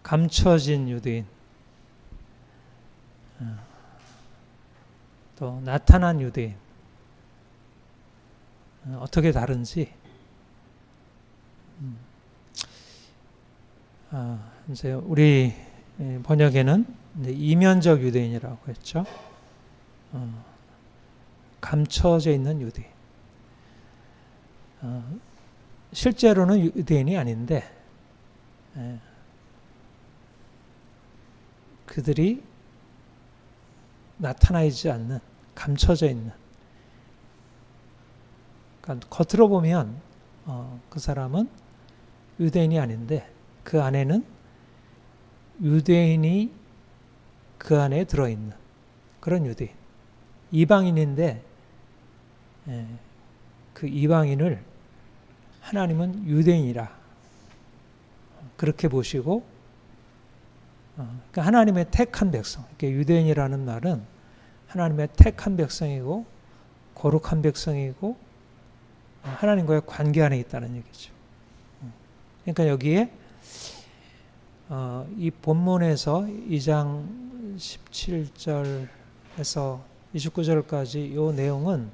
감춰진 유대인, 또 나타난 유대인, 어떻게 다른지 이제 우리 번역에는 이제 이면적 유대인이라고 했죠. 감춰져 있는 유대인. 실제로는 유대인이 아닌데 그들이 나타나지 않는, 감춰져 있는. 그러니까 겉으로 보면 그 사람은 유대인이 아닌데 그 안에는 유대인이 그 안에 들어있는 그런 유대인. 이방인인데 그 이방인을 하나님은 유대인이라 그렇게 보시고 그러니까 하나님의 택한 백성. 유대인이라는 말은 하나님의 택한 백성이고 거룩한 백성이고 하나님과의 관계 안에 있다는 얘기죠. 그러니까 여기에 이 본문에서 2장 17절에서 29절까지 이 내용은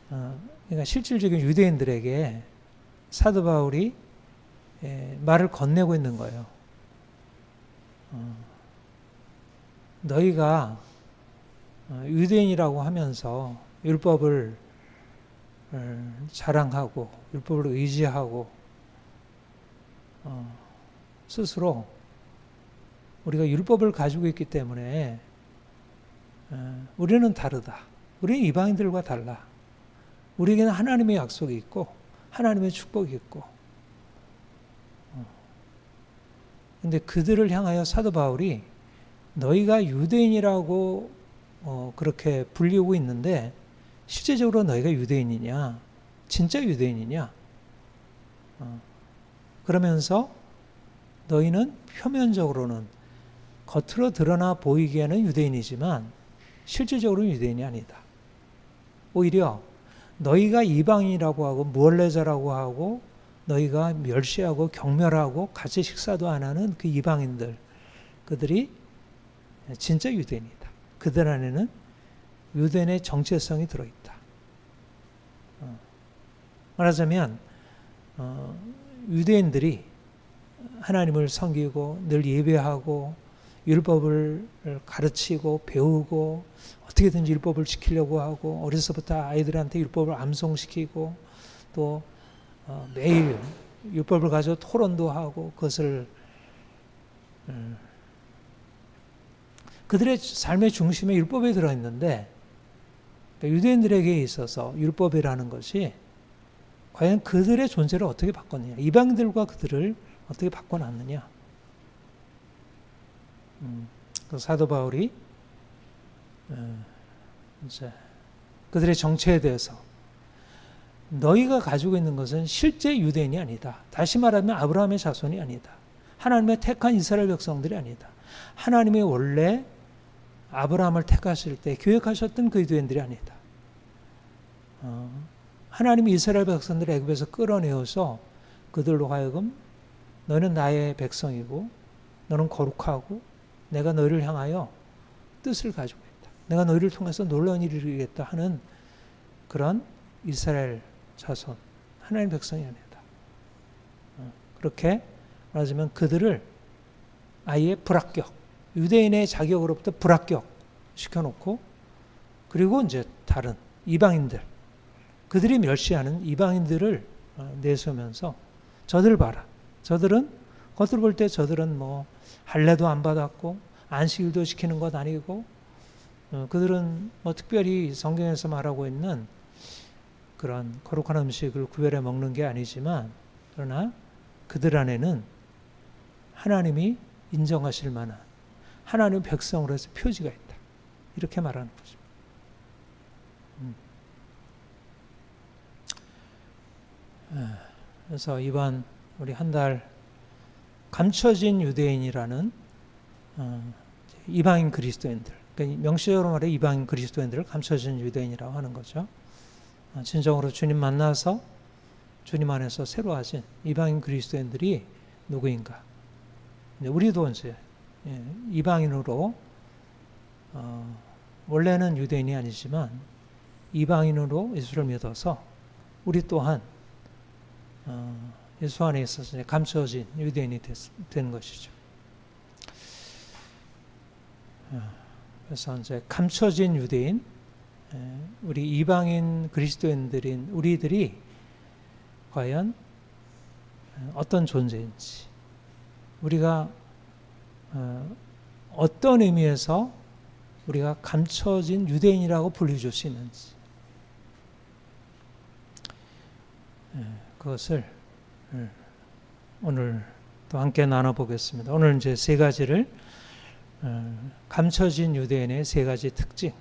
그러니까 실질적인 유대인들에게 사도 바울이 말을 건네고 있는 거예요. 너희가 유대인이라고 하면서 율법을 자랑하고 율법을 의지하고 스스로 우리가 율법을 가지고 있기 때문에 우리는 다르다. 우리는 이방인들과 달라. 우리에게는 하나님의 약속이 있고 하나님의 축복이 있고 근데 그들을 향하여 사도 바울이 너희가 유대인이라고 그렇게 불리우고 있는데 실제적으로 너희가 유대인이냐? 진짜 유대인이냐? 그러면서 너희는 표면적으로는 겉으로 드러나 보이기에는 유대인이지만 실질적으로는 유대인이 아니다. 오히려 너희가 이방인이라고 하고 무할례자라고 하고 너희가 멸시하고 경멸하고 같이 식사도 안 하는 그 이방인들, 그들이 진짜 유대인이다. 그들 안에는 유대인의 정체성이 들어있다. 말하자면 유대인들이 하나님을 섬기고 늘 예배하고 율법을 가르치고 배우고 어떻게든지 율법을 지키려고 하고 어려서부터 아이들한테 율법을 암송시키고 또 매일 율법을 가지고 토론도 하고 그것을 그들의 삶의 중심에 율법이 들어있는데 유대인들에게 있어서 율법이라는 것이 과연 그들의 존재를 어떻게 바꿨느냐, 이방인들과 그들을 어떻게 바꿔놨느냐. 사도 바울이 이제 그들의 정체에 대해서 너희가 가지고 있는 것은 실제 유대인이 아니다. 다시 말하면 아브라함의 자손이 아니다. 하나님의 택한 이스라엘 백성들이 아니다. 하나님이 원래 아브라함을 택하실 때 계획하셨던 그 유대인들이 아니다. 하나님이 이스라엘 백성들을 애굽에서 끌어내어서 그들로 하여금 너는 나의 백성이고 너는 거룩하고 내가 너희를 향하여 뜻을 가지고 있다. 내가 너희를 통해서 놀라운 일을 이루겠다 하는 그런 이스라엘 자손, 하나님의 백성이 아니다. 그렇게 말하자면 그들을 아예 불합격, 유대인의 자격으로부터 불합격 시켜놓고 그리고 이제 다른 이방인들, 그들이 멸시하는 이방인들을 내세우면서 저들 봐라. 저들은 겉으로 볼 때 저들은 뭐 할례도 안 받았고 안식일도 지키는 것 아니고 그들은 뭐 특별히 성경에서 말하고 있는 그런 거룩한 음식을 구별해 먹는 게 아니지만 그러나 그들 안에는 하나님이 인정하실 만한 하나님의 백성으로서 표지가 있다. 이렇게 말하는 거죠. 그래서 이번 우리 한 달 감춰진 유대인이라는 이방인 그리스도인들, 그러니까 명시적으로 말해 이방인 그리스도인들을 감춰진 유대인이라고 하는 거죠. 진정으로 주님 만나서 주님 안에서 새로워진 이방인 그리스도인들이 누구인가? 우리도 이제 이방인으로 원래는 유대인이 아니지만 이방인으로 예수를 믿어서 우리 또한 예수 안에 있어서 감춰진 유대인이 된 것이죠. 그래서 이제 감춰진 유대인, 우리 이방인 그리스도인들인 우리들이 과연 어떤 존재인지, 우리가 어떤 의미에서 우리가 감춰진 유대인이라고 불려줄 수 있는지, 그것을 오늘 또 함께 나눠보겠습니다. 오늘 이제 세 가지를, 감춰진 유대인의 세 가지 특징.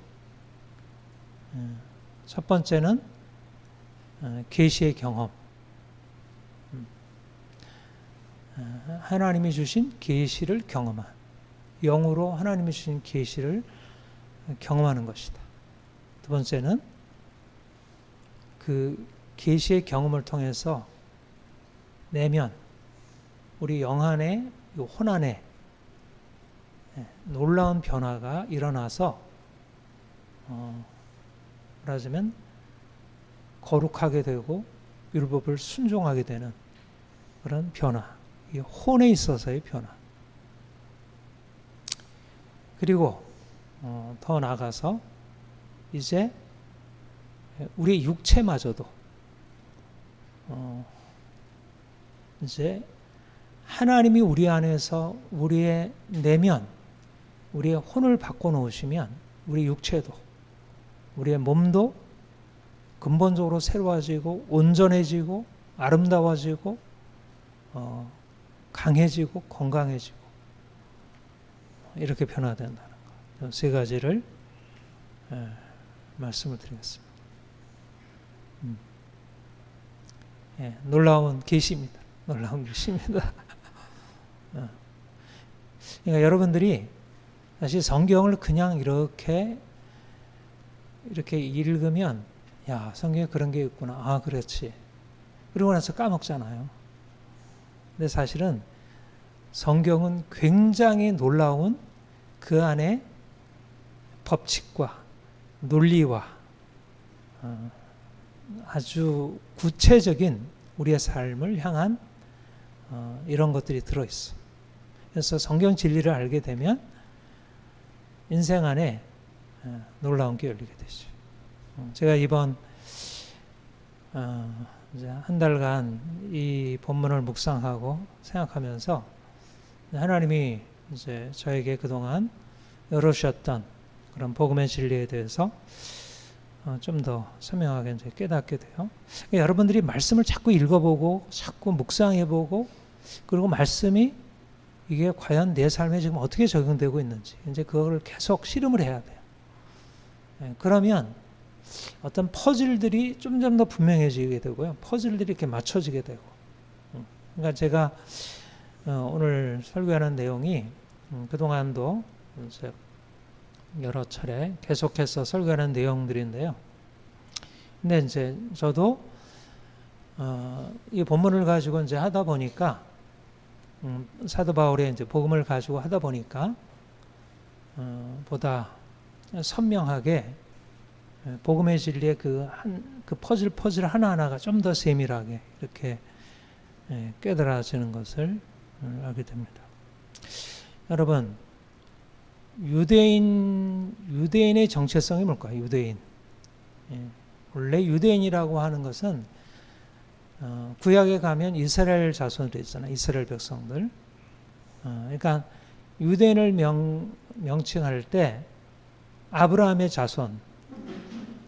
첫 번째는 계시의 경험. 하나님이 주신 계시를 경험한, 영으로 하나님이 주신 계시를 경험하는 것이다. 두 번째는 그 계시의 경험을 통해서 내면 우리 영 안에, 혼 안에 놀라운 변화가 일어나서 말하자면 거룩하게 되고 율법을 순종하게 되는 그런 변화, 이 혼에 있어서의 변화. 그리고 더 나아가서 이제 우리 육체마저도 이제 하나님이 우리 안에서 우리의 내면, 우리의 혼을 바꿔놓으시면 우리 육체도, 우리의 몸도 근본적으로 새로워지고 온전해지고 아름다워지고 강해지고 건강해지고 이렇게 변화된다는 것. 세 가지를 말씀을 드리겠습니다. 놀라운 계시입니다. 놀라운 계시입니다. 그러니까 여러분들이 사실 성경을 그냥 이렇게 읽으면, 야, 성경에 그런 게 있구나. 아, 그렇지. 그러고 나서 까먹잖아요. 근데 사실은 성경은 굉장히 놀라운 그 안에 법칙과 논리와 아주 구체적인 우리의 삶을 향한 이런 것들이 들어있어. 그래서 성경 진리를 알게 되면 인생 안에 놀라운 게 열리게 되죠. 제가 이번 이제 한 달간 이 본문을 묵상하고 생각하면서 하나님이 이제 저에게 그동안 열어주셨던 그런 복음의 진리에 대해서 좀 더 선명하게 이제 깨닫게 돼요. 그러니까 여러분들이 말씀을 자꾸 읽어보고 자꾸 묵상해보고, 그리고 말씀이 이게 과연 내 삶에 지금 어떻게 적용되고 있는지 이제 그걸 계속 실험을 해야 돼요. 그러면 어떤 퍼즐들이 점점 더 분명해지게 되고요. 퍼즐들이 이렇게 맞춰지게 되고. 그러니까 제가 오늘 설교하는 내용이 그동안도 이제 여러 차례 계속해서 설교하는 내용들인데요. 근데 이제 저도 이 본문을 가지고 이제 하다 보니까 사도 바울의 이제 복음을 가지고 하다 보니까 보다 선명하게 복음의 진리의 그 퍼즐 하나하나가 좀 더 세밀하게 이렇게 깨달아지는 것을 알게 됩니다. 여러분, 유대인의 정체성이 뭘까요? 유대인. 원래 유대인이라고 하는 것은 구약에 가면 이스라엘 자손들이 있잖아요. 이스라엘 백성들. 그러니까 유대인을 명칭할 때 아브라함의 자손,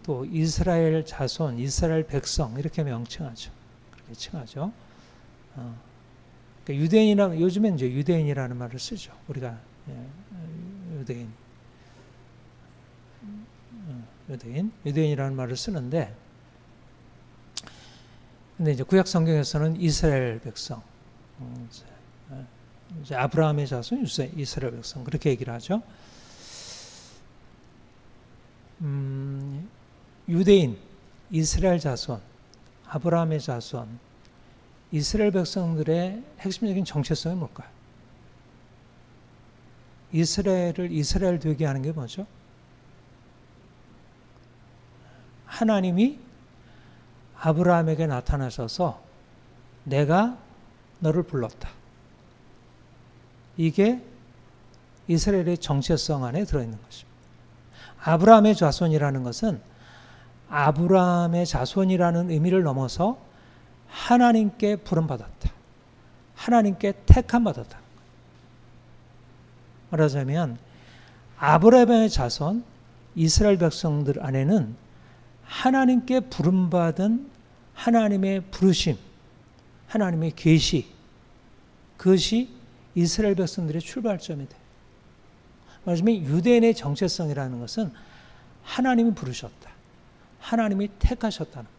또 이스라엘 자손, 이스라엘 백성 이렇게 명칭하죠. 그렇게 칭하죠. 그러니까 유대인이라는, 요즘엔 이제 유대인이라는 말을 쓰죠. 우리가 유대인이라는 말을 쓰는데, 근데 이제 구약 성경에서는 이스라엘 백성, 이제 아브라함의 자손, 이스라엘 백성 그렇게 얘기를 하죠. 유대인, 이스라엘 자손, 아브라함의 자손, 이스라엘 백성들의 핵심적인 정체성이 뭘까요? 이스라엘을 이스라엘 되게 하는 게 뭐죠? 하나님이 아브라함에게 나타나셔서 내가 너를 불렀다. 이게 이스라엘의 정체성 안에 들어있는 것입니다. 아브라함의 자손이라는 것은 아브라함의 자손이라는 의미를 넘어서 하나님께 부름받았다. 하나님께 택함받았다. 말하자면 아브라함의 자손 이스라엘 백성들 안에는 하나님께 부름받은 하나님의 부르심, 하나님의 계시, 그것이 이스라엘 백성들의 출발점이 돼요. 말하자면 유대인의 정체성이라는 것은 하나님이 부르셨다. 하나님이 택하셨다는 것.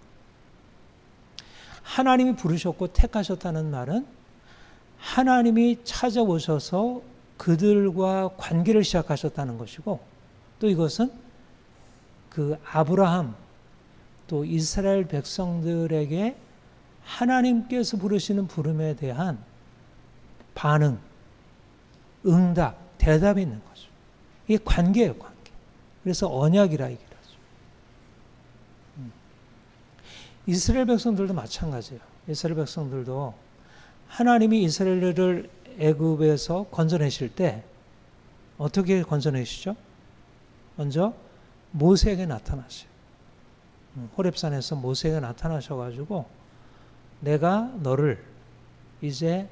하나님이 부르셨고 택하셨다는 말은 하나님이 찾아오셔서 그들과 관계를 시작하셨다는 것이고, 또 이것은 그 아브라함 또 이스라엘 백성들에게 하나님께서 부르시는 부름에 대한 반응, 응답, 대답이 있는 거죠. 이게 관계예요, 관계. 그래서 언약이라 얘기를 하죠. 이스라엘 백성들도 마찬가지예요. 이스라엘 백성들도 하나님이 이스라엘을 애굽에서 건져내실 때 어떻게 건져내시죠? 먼저 모세에게 나타나셔요. 호렙산에서 모세에게 나타나셔가지고 내가 너를 이제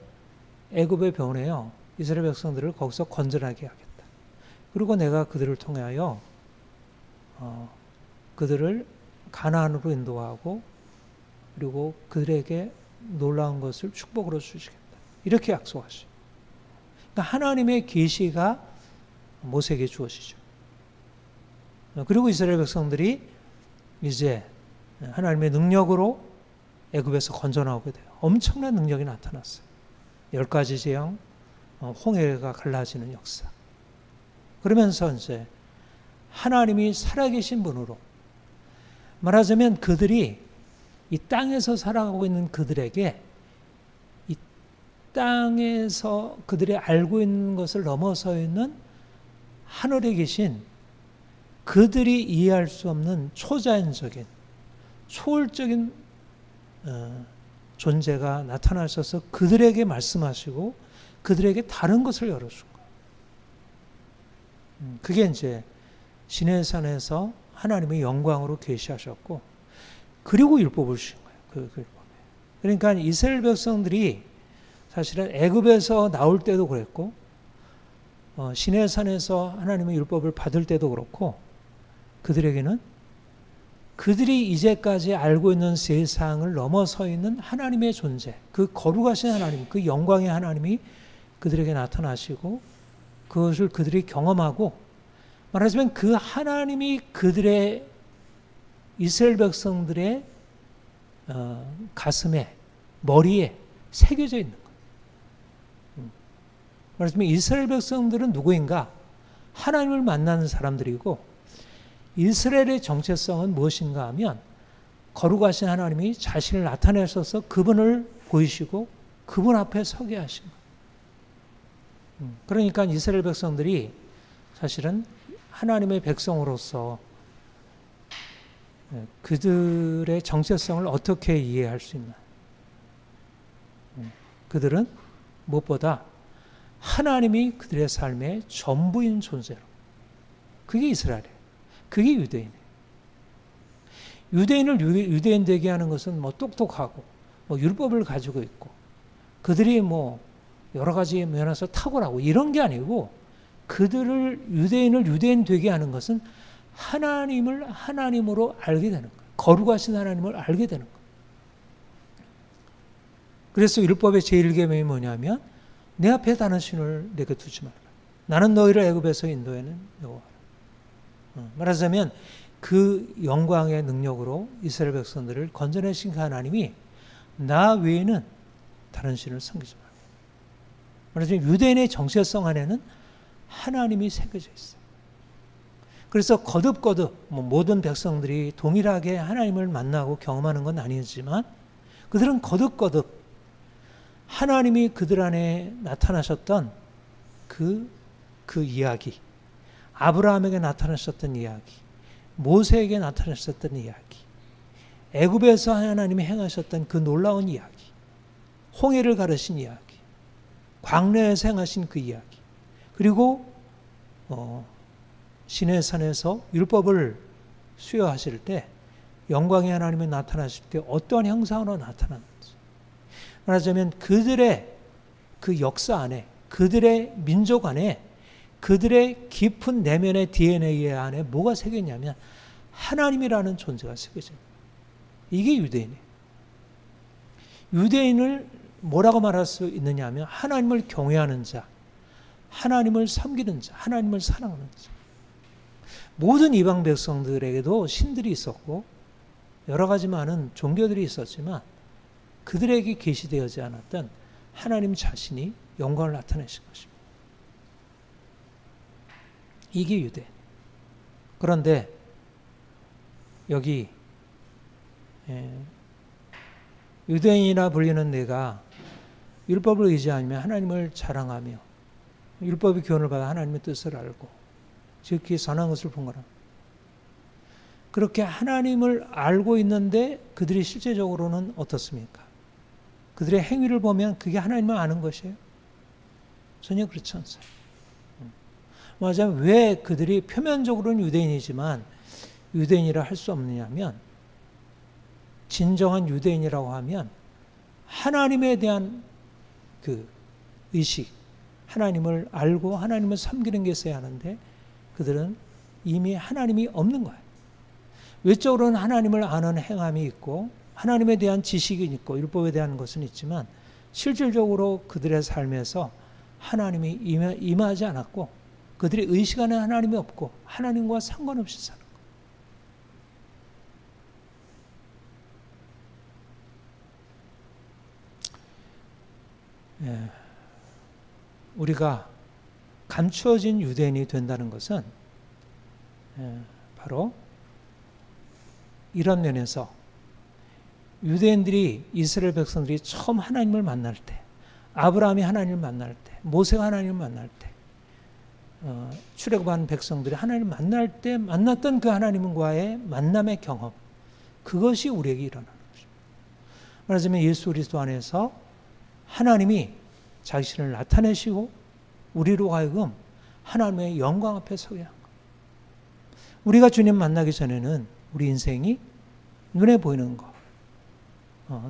애굽에 보내어 이스라엘 백성들을 거기서 건져나게 하겠다. 그리고 내가 그들을 통하여 그들을 가나안으로 인도하고 그리고 그들에게 놀라운 것을 축복으로 주시겠다. 이렇게 약속하시죠. 그러니까 하나님의 계시가 모세에게 주어지죠. 그리고 이스라엘 백성들이 이제 하나님의 능력으로 애굽에서 건져 나오게 돼요. 엄청난 능력이 나타났어요. 10가지 재앙, 홍해가 갈라지는 역사. 그러면서 이제 하나님이 살아계신 분으로, 말하자면 그들이 이 땅에서 살아가고 있는 그들에게 이 땅에서 그들이 알고 있는 것을 넘어서 있는 하늘에 계신 그들이 이해할 수 없는 초자연적인 초월적인 존재가 나타나셔서 그들에게 말씀하시고 그들에게 다른 것을 열어준 거예요. 그게 이제 시내산에서 하나님의 영광으로 계시하셨고, 그리고 율법을 주신 거예요. 그 율법에. 그러니까 이스라엘 백성들이 사실은 애굽에서 나올 때도 그랬고, 시내산에서 하나님의 율법을 받을 때도 그렇고, 그들에게는 그들이 이제까지 알고 있는 세상을 넘어서 있는 하나님의 존재, 그 거룩하신 하나님, 그 영광의 하나님이 그들에게 나타나시고 그것을 그들이 경험하고, 말하자면 그 하나님이 그들의 이스라엘 백성들의 가슴에, 머리에 새겨져 있는 거예요. 말하자면 이스라엘 백성들은 누구인가? 하나님을 만나는 사람들이고, 이스라엘의 정체성은 무엇인가 하면 거룩하신 하나님이 자신을 나타내셔서 그분을 보이시고 그분 앞에 서게 하신 거예요. 그러니까 이스라엘 백성들이 사실은 하나님의 백성으로서 그들의 정체성을 어떻게 이해할 수 있나? 그들은 무엇보다 하나님이 그들의 삶의 전부인 존재로, 그게 이스라엘이에요. 그게 유대인이에요. 유대인을 유대인 되게 하는 것은 뭐 똑똑하고 뭐 율법을 가지고 있고 그들이 뭐 여러 가지 면에서 탁월하고 이런 게 아니고, 그들을 유대인을 유대인 되게 하는 것은 하나님을 하나님으로 알게 되는 거예요. 거룩하신 하나님을 알게 되는 거예요. 그래서 율법의 제1계명이 뭐냐면 내 앞에 다른 신을 내게 두지 말라. 나는 너희를 애굽에서 인도하는 여호와라. 말하자면 그 영광의 능력으로 이스라엘 백성들을 건져내신 그 하나님이 나 외에는 다른 신을 섬기지 말라. 말하자면 유대인의 정체성 안에는 하나님이 새겨져 있어요. 그래서 거듭거듭 모든 백성들이 동일하게 하나님을 만나고 경험하는 건 아니지만 그들은 거듭거듭 하나님이 그들 안에 나타나셨던 그 그 이야기, 아브라함에게 나타나셨던 이야기, 모세에게 나타나셨던 이야기, 애굽에서 하나님이 행하셨던 그 놀라운 이야기, 홍해를 가르신 이야기, 광야에서 행하신 그 이야기, 그리고 시내산에서 율법을 수여하실 때 영광의 하나님이 나타나실 때 어떠한 형상으로 나타났는지, 말하자면 그들의 그 역사 안에, 그들의 민족 안에, 그들의 깊은 내면의 DNA 안에 뭐가 새겼냐면 하나님이라는 존재가 새겨집니다. 이게 유대인이에요. 유대인을 뭐라고 말할 수 있느냐 하면 하나님을 경외하는 자, 하나님을 섬기는 자, 하나님을 사랑하는 자. 모든 이방 백성들에게도 신들이 있었고 여러 가지 많은 종교들이 있었지만 그들에게 계시되어지 않았던 하나님 자신이 영광을 나타내신 것입니다. 이게 유대. 그런데 여기 유대인이라 불리는 내가 율법을 의지하며 하나님을 자랑하며 율법의 교훈을 받아 하나님의 뜻을 알고 지극히 선한 것을 본 거라. 그렇게 하나님을 알고 있는데 그들이 실제적으로는 어떻습니까? 그들의 행위를 보면 그게 하나님을 아는 것이에요? 전혀 그렇지 않습니다. 맞아요. 왜 그들이 표면적으로는 유대인이지만 유대인이라 할 수 없느냐면 진정한 유대인이라고 하면 하나님에 대한 그 의식, 하나님을 알고 하나님을 섬기는 게 있어야 하는데 그들은 이미 하나님이 없는 거예요. 외적으로는 하나님을 아는 행함이 있고 하나님에 대한 지식이 있고 율법에 대한 것은 있지만 실질적으로 그들의 삶에서 하나님이 임하지 않았고 그들의 의식 안에 하나님이 없고 하나님과 상관없이 사는 거예요. 예. 우리가 감추어진 유대인이 된다는 것은 바로 이런 면에서 유대인들이 이스라엘 백성들이 처음 하나님을 만날 때 아브라함이 하나님을 만날 때 모세가 하나님을 만날 때 출애굽한 백성들이 하나님을 만날 때 만났던 그 하나님과의 만남의 경험 그것이 우리에게 일어나는 것입니다. 말하자면 예수 그리스도 안에서 하나님이 자신을 나타내시고 우리로 하여금 하나님의 영광 앞에 서게 한 것. 우리가 주님 만나기 전에는 우리 인생이 눈에 보이는 것,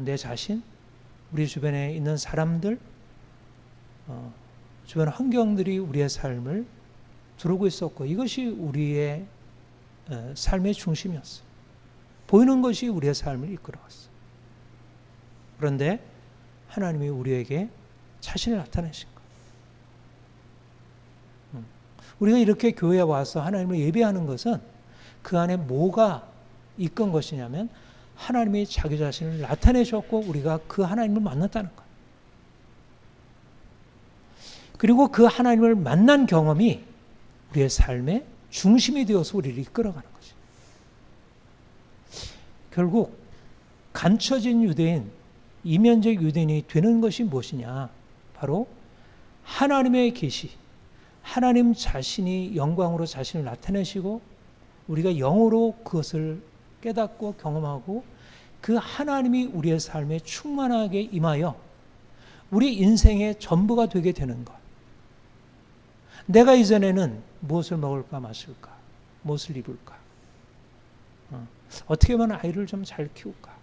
내 자신, 우리 주변에 있는 사람들, 주변 환경들이 우리의 삶을 두르고 있었고 이것이 우리의 삶의 중심이었어요. 보이는 것이 우리의 삶을 이끌어갔어요. 그런데 하나님이 우리에게 자신을 나타내신 거예요. 우리가 이렇게 교회에 와서 하나님을 예배하는 것은 그 안에 뭐가 이끈 것이냐면 하나님이 자기 자신을 나타내셨고 우리가 그 하나님을 만났다는 거예요. 그리고 그 하나님을 만난 경험이 우리의 삶의 중심이 되어서 우리를 이끌어가는 거죠. 결국 감춰진 유대인, 이면적 유대인이 되는 것이 무엇이냐? 바로 하나님의 계시, 하나님 자신이 영광으로 자신을 나타내시고 우리가 영으로 그것을 깨닫고 경험하고 그 하나님이 우리의 삶에 충만하게 임하여 우리 인생의 전부가 되게 되는 것. 내가 이전에는 무엇을 먹을까 마실까? 무엇을 입을까? 어떻게 하면 아이를 좀 잘 키울까?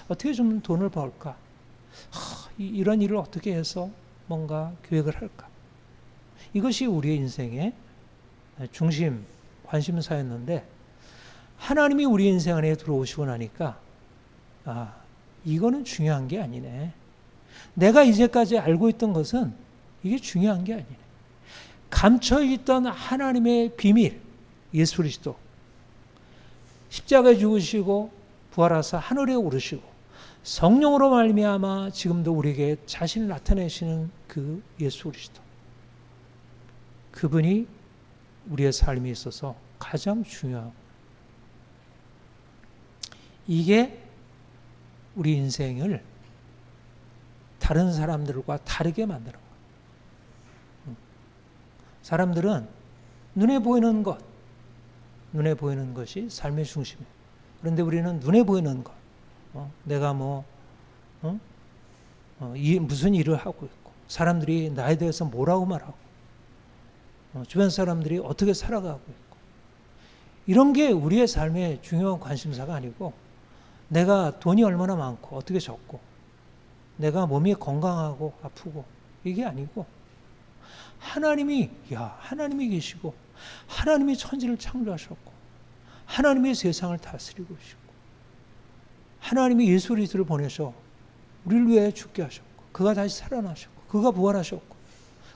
어떻게 좀 돈을 벌까? 이런 일을 어떻게 해서 뭔가 계획을 할까? 이것이 우리의 인생의 중심, 관심사였는데 하나님이 우리 인생 안에 들어오시고 나니까 이거는 중요한 게 아니네. 내가 이제까지 알고 있던 것은 이게 중요한 게 아니네. 감춰있던 하나님의 비밀, 예수 그리스도 십자가에 죽으시고 부활하사 하늘에 오르시고 성령으로 말미암아 지금도 우리에게 자신을 나타내시는 그 예수 그리스도 그분이 우리의 삶에 있어서 가장 중요하고 이게 우리 인생을 다른 사람들과 다르게 만드는 거예요. 사람들은 눈에 보이는 것, 눈에 보이는 것이 삶의 중심이에요. 그런데 우리는 눈에 보이는 것, 내가 무슨 일을 하고 있고, 사람들이 나에 대해서 뭐라고 말하고, 주변 사람들이 어떻게 살아가고 있고, 이런 게 우리의 삶의 중요한 관심사가 아니고, 내가 돈이 얼마나 많고 어떻게 적고, 내가 몸이 건강하고 아프고, 이게 아니고, 하나님이 계시고, 하나님이 천지를 창조하셨고, 하나님이 세상을 다스리고 계시고, 하나님이 예수 그리스도를 보내셔 우리를 위해 죽게 하셨고, 그가 다시 살아나셨고, 그가 부활하셨고,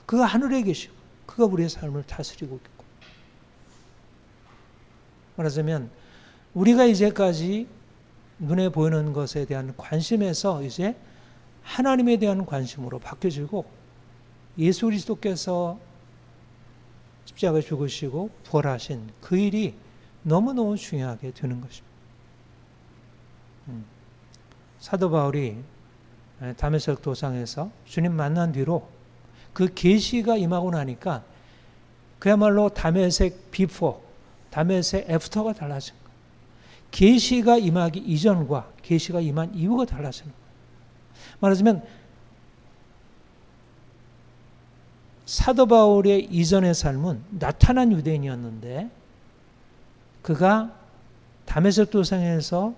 그가 하늘에 계시고, 그가 우리의 삶을 다스리고 있고. 말하자면 우리가 이제까지 눈에 보이는 것에 대한 관심에서 이제 하나님에 대한 관심으로 바뀌어지고, 예수 그리스도께서 십자가에 죽으시고 부활하신 그 일이 너무너무 중요하게 되는 것입니다. 사도 바울이 다메섹 도상에서 주님 만난 뒤로 그 계시가 임하고 나니까 그야말로 다메섹 비포, 다메섹 애프터가 달라진 거예요. 계시가 임하기 이전과 계시가 임한 이후가 달라지는 거예요. 말하자면 사도 바울의 이전의 삶은 나타난 유대인이었는데, 그가 다메섹 도상에서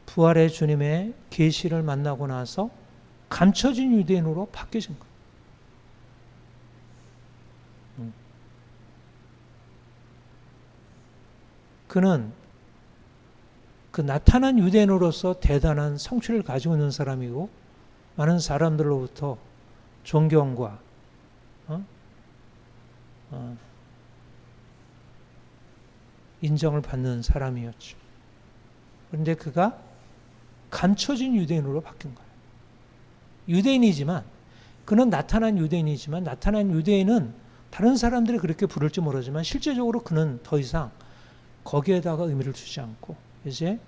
부활의 주님의 계시를 만나고 나서 감춰진 유대인으로 바뀌어진 거예요. 그는 그 나타난 유대인으로서 대단한 성취를 가지고 있는 사람이고, 많은 사람들로부터 존경과 인정을 받는 사람이었죠. 그런데 그가 감춰진 유대인으로 바뀐 거예요. 유대인이지만, 그는 나타난 유대인이지만, 나타난 유대인은 다른 사람들이 그렇게 부를지 모르지만 실제적으로 그는 더 이상 거기에다가 의미를 두지 않고 이제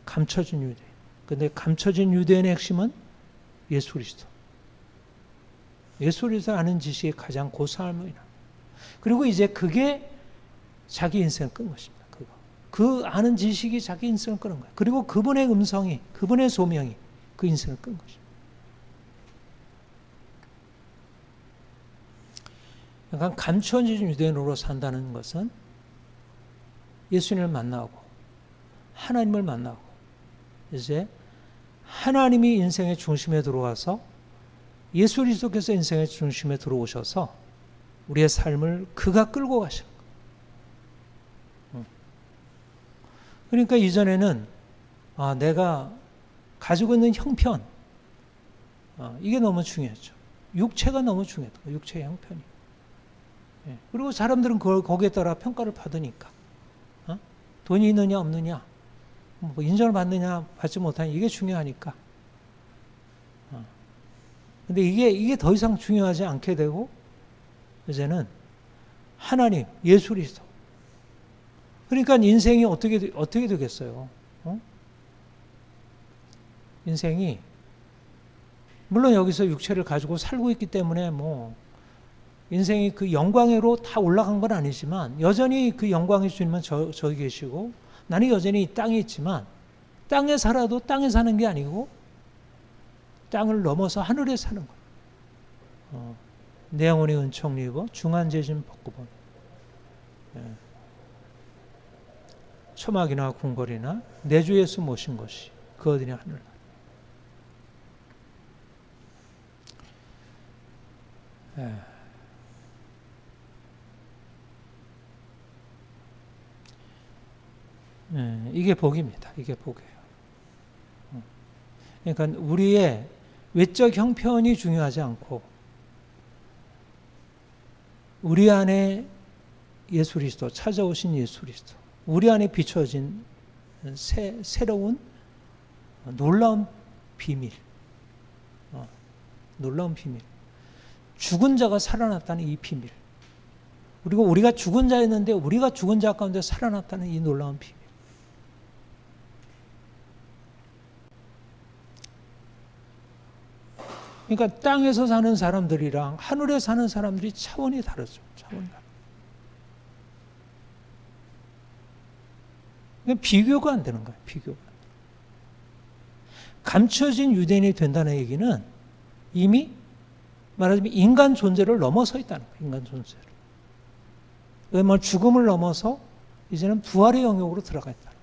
감춰진 유대인. 그런데 감춰진 유대인의 핵심은 예수 그리스도. 예수 그리스도 아는 지식이 가장 고사함이나. 그리고 이제 그게 자기 인생을 끈 것입니다. 그 아는 지식이 자기 인생을 끄는 거예요. 그리고 그분의 음성이, 그분의 소명이 그 인생을 끈 것입니다. 그러니까 감춰진 유대인으로 산다는 것은 예수님을 만나고 하나님을 만나고 이제 하나님이 인생의 중심에 들어와서 예수 그리스도께서 인생의 중심에 들어오셔서 우리의 삶을 그가 끌고 가시는 거예요. 그러니까 이전에는 내가 가지고 있는 형편, 이게 너무 중요했죠. 육체가 너무 중요했던 거예요. 육체의 형편이. 그리고 사람들은 거기에 따라 평가를 받으니까 돈이 있느냐 없느냐, 뭐 인정을 받느냐 받지 못하느냐, 이게 중요하니까. 근데 이게 더 이상 중요하지 않게 되고 이제는 하나님, 예수 그리스도. 그러니까 인생이 어떻게 되겠어요? 인생이 물론 여기서 육체를 가지고 살고 있기 때문에 뭐 인생이 그 영광으로 다 올라간 건 아니지만 여전히 그 영광의 주님은 저기 계시고 나는 여전히 이 땅에 있지만 땅에 살아도 땅에 사는 게 아니고 땅을 넘어서 하늘에 사는 거예요. 내 영혼이 은총을 입어 중한제진 벗고본 초막이나 궁궐이나 내 주 예수 모신 것이 그 어디냐 하늘. 이게 복입니다. 이게 복이에요. 그러니까 우리의 외적 형편이 중요하지 않고 우리 안에 예수 그리스도, 찾아오신 예수 그리스도, 우리 안에 비춰진 새로운 놀라운 비밀, 놀라운 비밀, 죽은 자가 살아났다는 이 비밀, 그리고 우리가 죽은 자였는데 우리가 죽은 자 가운데 살아났다는 이 놀라운 비밀. 그러니까 땅에서 사는 사람들이랑 하늘에 사는 사람들이 차원이 다르죠. 차원이 다르죠. 비교가 안 되는 거예요. 비교가. 감춰진 유대인이 된다는 얘기는 이미 말하자면 인간 존재를 넘어서 있다는 거예요. 인간 존재를. 뭐 죽음을 넘어서 이제는 부활의 영역으로 들어가 있다는 거예요.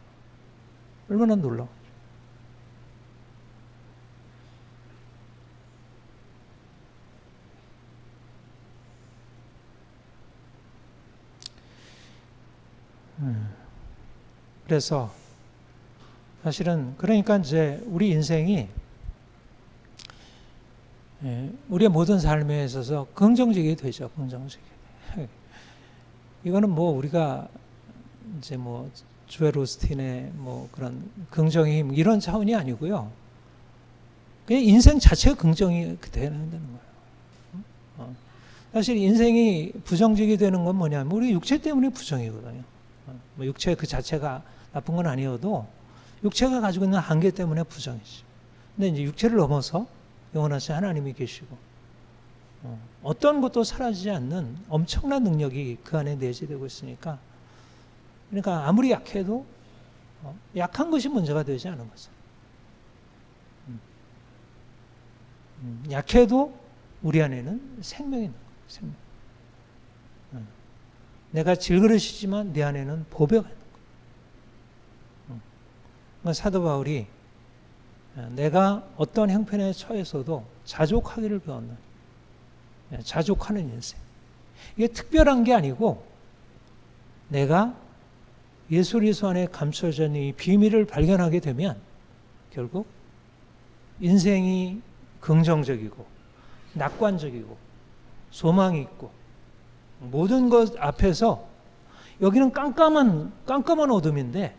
얼마나 놀라워. 그래서 사실은 그러니까 이제 우리 인생이 우리의 모든 삶에 있어서 긍정적이 되죠. 긍정적이. 이거는 뭐 우리가 이제 뭐 조엘 오스틴의 뭐 그런 긍정의 힘 이런 차원이 아니고요. 그냥 인생 자체가 긍정이 되는 거예요. 사실 인생이 부정적이 되는 건 뭐냐면 우리 육체 때문에 부정이거든요. 뭐 육체 그 자체가 나쁜 건 아니어도 육체가 가지고 있는 한계 때문에 부정이지. 근데 이제 육체를 넘어서 영원하신 하나님이 계시고 어떤 것도 사라지지 않는 엄청난 능력이 그 안에 내재되고 있으니까 그러니까 아무리 약해도 약한 것이 문제가 되지 않은 거죠. 약해도 우리 안에는 생명이 있는 거예요. 생명. 내가 질그릇이지만 내 안에는 보배가 있는 거예요. 사도 바울이 내가 어떤 형편에 처해서도 자족하기를 배웠는 자족하는 인생. 이게 특별한 게 아니고 내가 예수 그리스도 안에 감춰져 있는 이 비밀을 발견하게 되면 결국 인생이 긍정적이고 낙관적이고 소망이 있고 모든 것 앞에서 여기는 깜깜한 어둠인데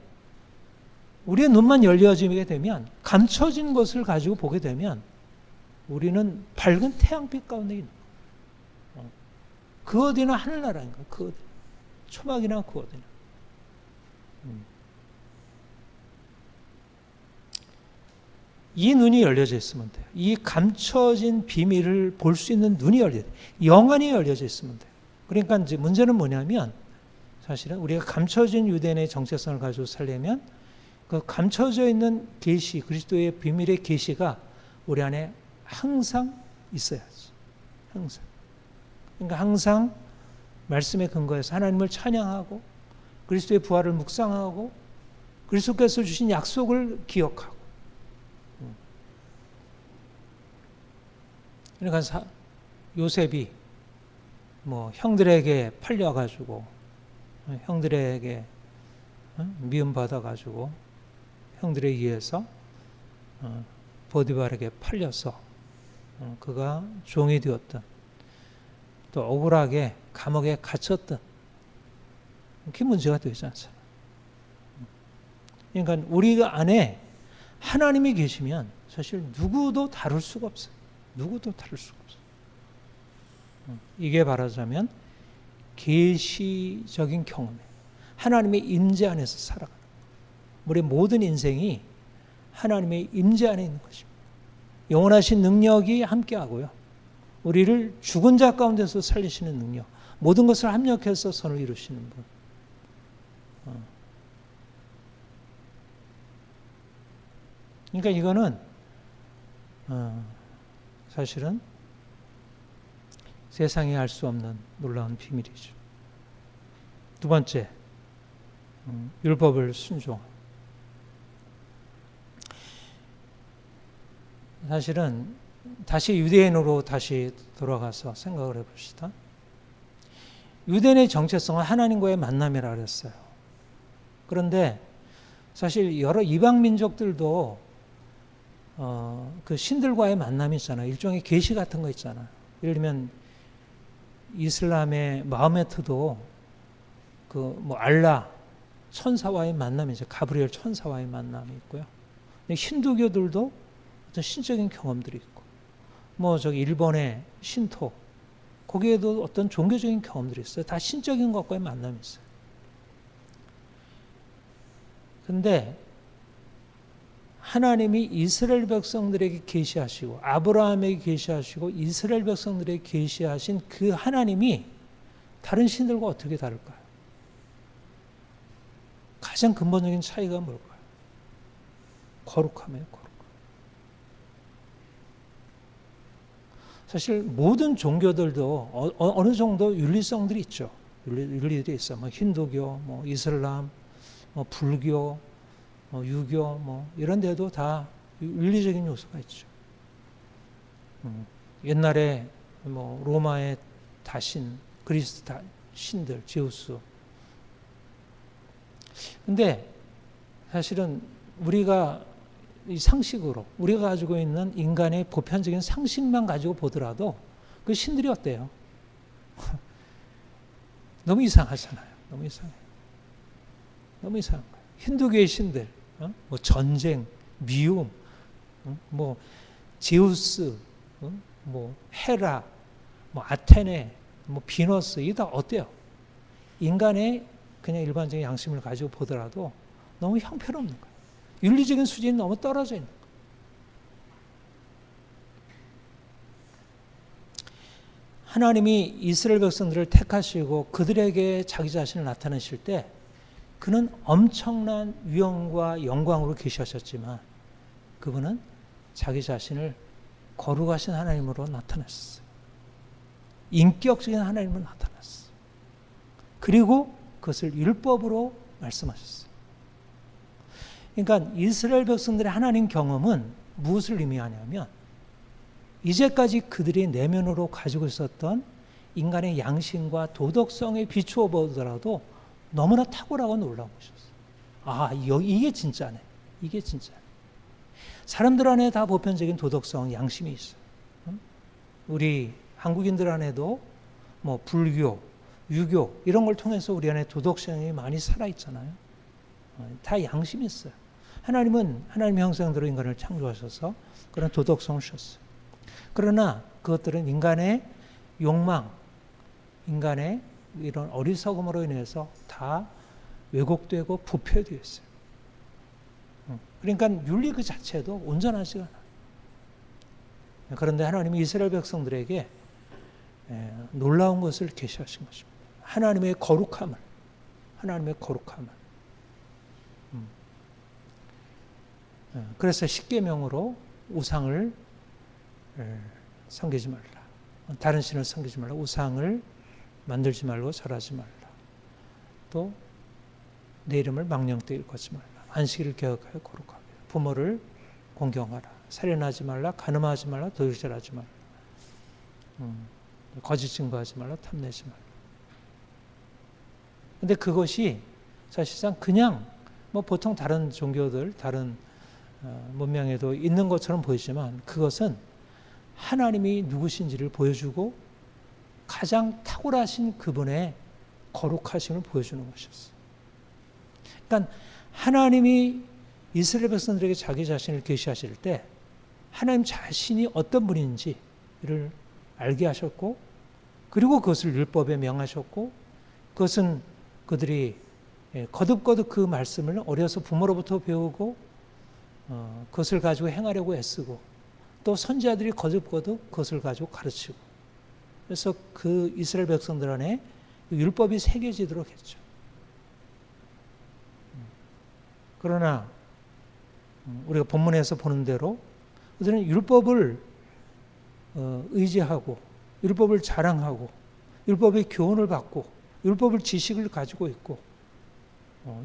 우리의 눈만 열려지게 되면 감춰진 것을 가지고 보게 되면 우리는 밝은 태양빛 가운데 있는 거예요. 그 어디나 하늘나라인 거예요. 그 어디. 초막이나 그 어디나. 이 눈이 열려져 있으면 돼요. 이 감춰진 비밀을 볼 수 있는 눈이 열려져 돼요. 영안이 열려져 있으면 돼요. 그러니까 이제 문제는 뭐냐면 사실은 우리가 감춰진 유대인의 정체성을 가지고 살려면 그 감춰져 있는 계시, 그리스도의 비밀의 계시가 우리 안에 항상 있어야지. 항상. 그러니까 항상 말씀에 근거해서 하나님을 찬양하고 그리스도의 부활을 묵상하고 그리스도께서 주신 약속을 기억하고. 그러니까 요셉이 뭐 형들에게 팔려가지고 형들에게 미움받아가지고 형들에 의해서 보디발에게 팔려서 그가 종이 되었던 또 억울하게 감옥에 갇혔던 그게 문제가 되지 않습니까? 그러니까 우리 안에 하나님이 계시면 사실 누구도 다룰 수가 없어요. 누구도 다룰 수가 없어요. 이게 말하자면 계시적인 경험이에요. 하나님의 임재 안에서 살아가는 우리 모든 인생이 하나님의 임재 안에 있는 것입니다. 영원하신 능력이 함께하고요. 우리를 죽은 자 가운데서 살리시는 능력, 모든 것을 합력해서 선을 이루시는 분. 그러니까 이거는 사실은 세상이 알 수 없는 놀라운 비밀이죠. 두 번째, 율법을 순종. 사실은 다시 유대인으로 다시 돌아가서 생각을 해봅시다. 유대인의 정체성은 하나님과의 만남이라고 그랬어요. 그런데 사실 여러 이방 민족들도 그 신들과의 만남이 있잖아요. 일종의 계시 같은 거 있잖아요. 예를 들면 이슬람의 마호메트도 그 뭐 알라 천사와의 만남이 있어요. 가브리엘 천사와의 만남이 있고요. 힌두교들도 어떤 신적인 경험들이 있고, 뭐 저기 일본의 신토 거기에도 어떤 종교적인 경험들이 있어요. 다 신적인 것과의 만남이 있어요. 근데 하나님이 이스라엘 백성들에게 계시하시고 아브라함에게 계시하시고 이스라엘 백성들에게 계시하신 그 하나님이 다른 신들과 어떻게 다를까요? 가장 근본적인 차이가 뭘까요? 거룩함이에요. 거룩함. 사실 모든 종교들도 어느 정도 윤리성들이 있죠. 윤리들이 있어. 뭐 힌두교, 뭐 이슬람, 뭐 불교, 뭐 유교, 뭐 이런 데도 다 윤리적인 요소가 있죠. 옛날에 뭐 로마의 다신, 그리스 신들, 제우스. 근데 사실은 우리가 이 상식으로 우리가 가지고 있는 인간의 보편적인 상식만 가지고 보더라도 그 신들이 어때요? 너무 이상하잖아요. 너무 이상해요. 너무 이상한 거예요. 힌두교의 신들, 뭐 전쟁, 미움, 뭐 제우스, 뭐 헤라, 뭐 아테네, 뭐 비너스, 이게 다 어때요? 인간의 그냥 일반적인 양심을 가지고 보더라도 너무 형편없는 거예요. 윤리적인 수준이 너무 떨어져 있는 거예요. 하나님이 이스라엘 백성들을 택하시고 그들에게 자기 자신을 나타내실 때 그는 엄청난 위엄과 영광으로 계셨지만 그분은 자기 자신을 거룩하신 하나님으로 나타냈어요. 인격적인 하나님으로 나타났어요. 그리고 그것을 율법으로 말씀하셨어요. 그러니까 이스라엘 백성들의 하나님 경험은 무엇을 의미하냐면 이제까지 그들이 내면으로 가지고 있었던 인간의 양심과 도덕성에 비추어 보더라도 너무나 탁월하고 놀라운 것이었어요. 아, 이게 진짜네. 이게 진짜네. 사람들 안에 다 보편적인 도덕성, 양심이 있어요. 우리 한국인들 안에도 뭐 불교, 유교 이런 걸 통해서 우리 안에 도덕성이 많이 살아있잖아요. 다 양심이 있어요. 하나님은 하나님의 형상대로 인간을 창조하셔서 그런 도덕성을 주셨어요. 그러나 그것들은 인간의 욕망, 인간의 이런 어리석음으로 인해서 다 왜곡되고 부패되어 있어요. 그러니까 윤리 그 자체도 온전하지가 않아요. 그런데 하나님이 이스라엘 백성들에게 놀라운 것을 계시하신 것입니다. 하나님의 거룩함을. 그래서 십계명으로 우상을 섬기지 말라. 다른 신을 섬기지 말라. 우상을 만들지 말고 절하지 말라. 또 내 이름을 망령되이 일컫지 말라. 안식일을 개혁하여 거룩하게. 부모를 공경하라. 살인하지 말라. 간음하지 말라. 도둑질하지 말라. 거짓 증거하지 말라. 탐내지 말라. 근데 그것이 사실상 그냥 뭐 보통 다른 종교들, 다른 문명에도 있는 것처럼 보이지만 그것은 하나님이 누구신지를 보여주고 가장 탁월하신 그분의 거룩하심을 보여주는 것이었어요. 그러니까 하나님이 이스라엘 백성들에게 자기 자신을 계시하실 때 하나님 자신이 어떤 분인지를 알게 하셨고 그리고 그것을 율법에 명하셨고 그것은 그들이 거듭거듭 그 말씀을 어려서 부모로부터 배우고 그것을 가지고 행하려고 애쓰고 또 선지자들이 거듭거듭 그것을 가지고 가르치고 그래서 그 이스라엘 백성들 안에 율법이 새겨지도록 했죠. 그러나 우리가 본문에서 보는 대로 그들은 율법을 의지하고 율법을 자랑하고 율법의 교훈을 받고 율법을 지식을 가지고 있고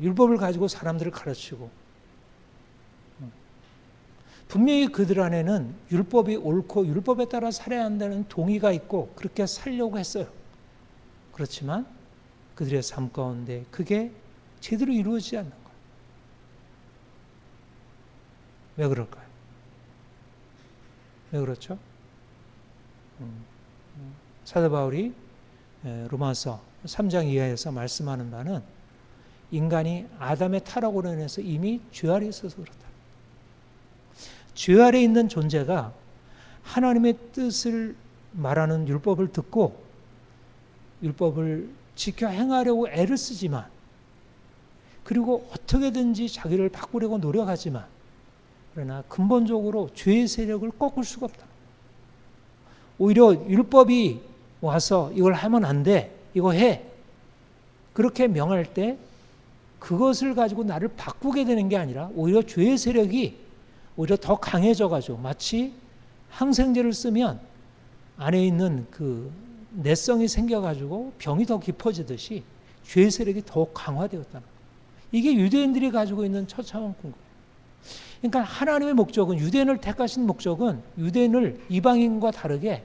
율법을 가지고 사람들을 가르치고 분명히 그들 안에는 율법이 옳고 율법에 따라 살아야 한다는 동의가 있고 그렇게 살려고 했어요. 그렇지만 그들의 삶 가운데 그게 제대로 이루어지지 않는 거예요. 왜 그럴까요? 왜 그렇죠? 사도 바울이 로마서 3장 이하에서 말씀하는 바는 인간이 아담의 타락으로 인해서 이미 죄 아래 있어서 그렇다. 죄 아래 있는 존재가 하나님의 뜻을 말하는 율법을 듣고 율법을 지켜 행하려고 애를 쓰지만 그리고 어떻게든지 자기를 바꾸려고 노력하지만 그러나 근본적으로 죄의 세력을 꺾을 수가 없다. 오히려 율법이 와서 이걸 하면 안 돼. 이거 해. 그렇게 명할 때 그것을 가지고 나를 바꾸게 되는 게 아니라 오히려 죄의 세력이 오히려 더 강해져 가지고 마치 항생제를 쓰면 안에 있는 그 내성이 생겨 가지고 병이 더 깊어지듯이 죄의 세력이 더 강화되었다는 거예요. 이게 유대인들이 가지고 있는 처참한 궁극이에요. 그러니까 하나님의 목적은, 유대인을 택하신 목적은 유대인을 이방인과 다르게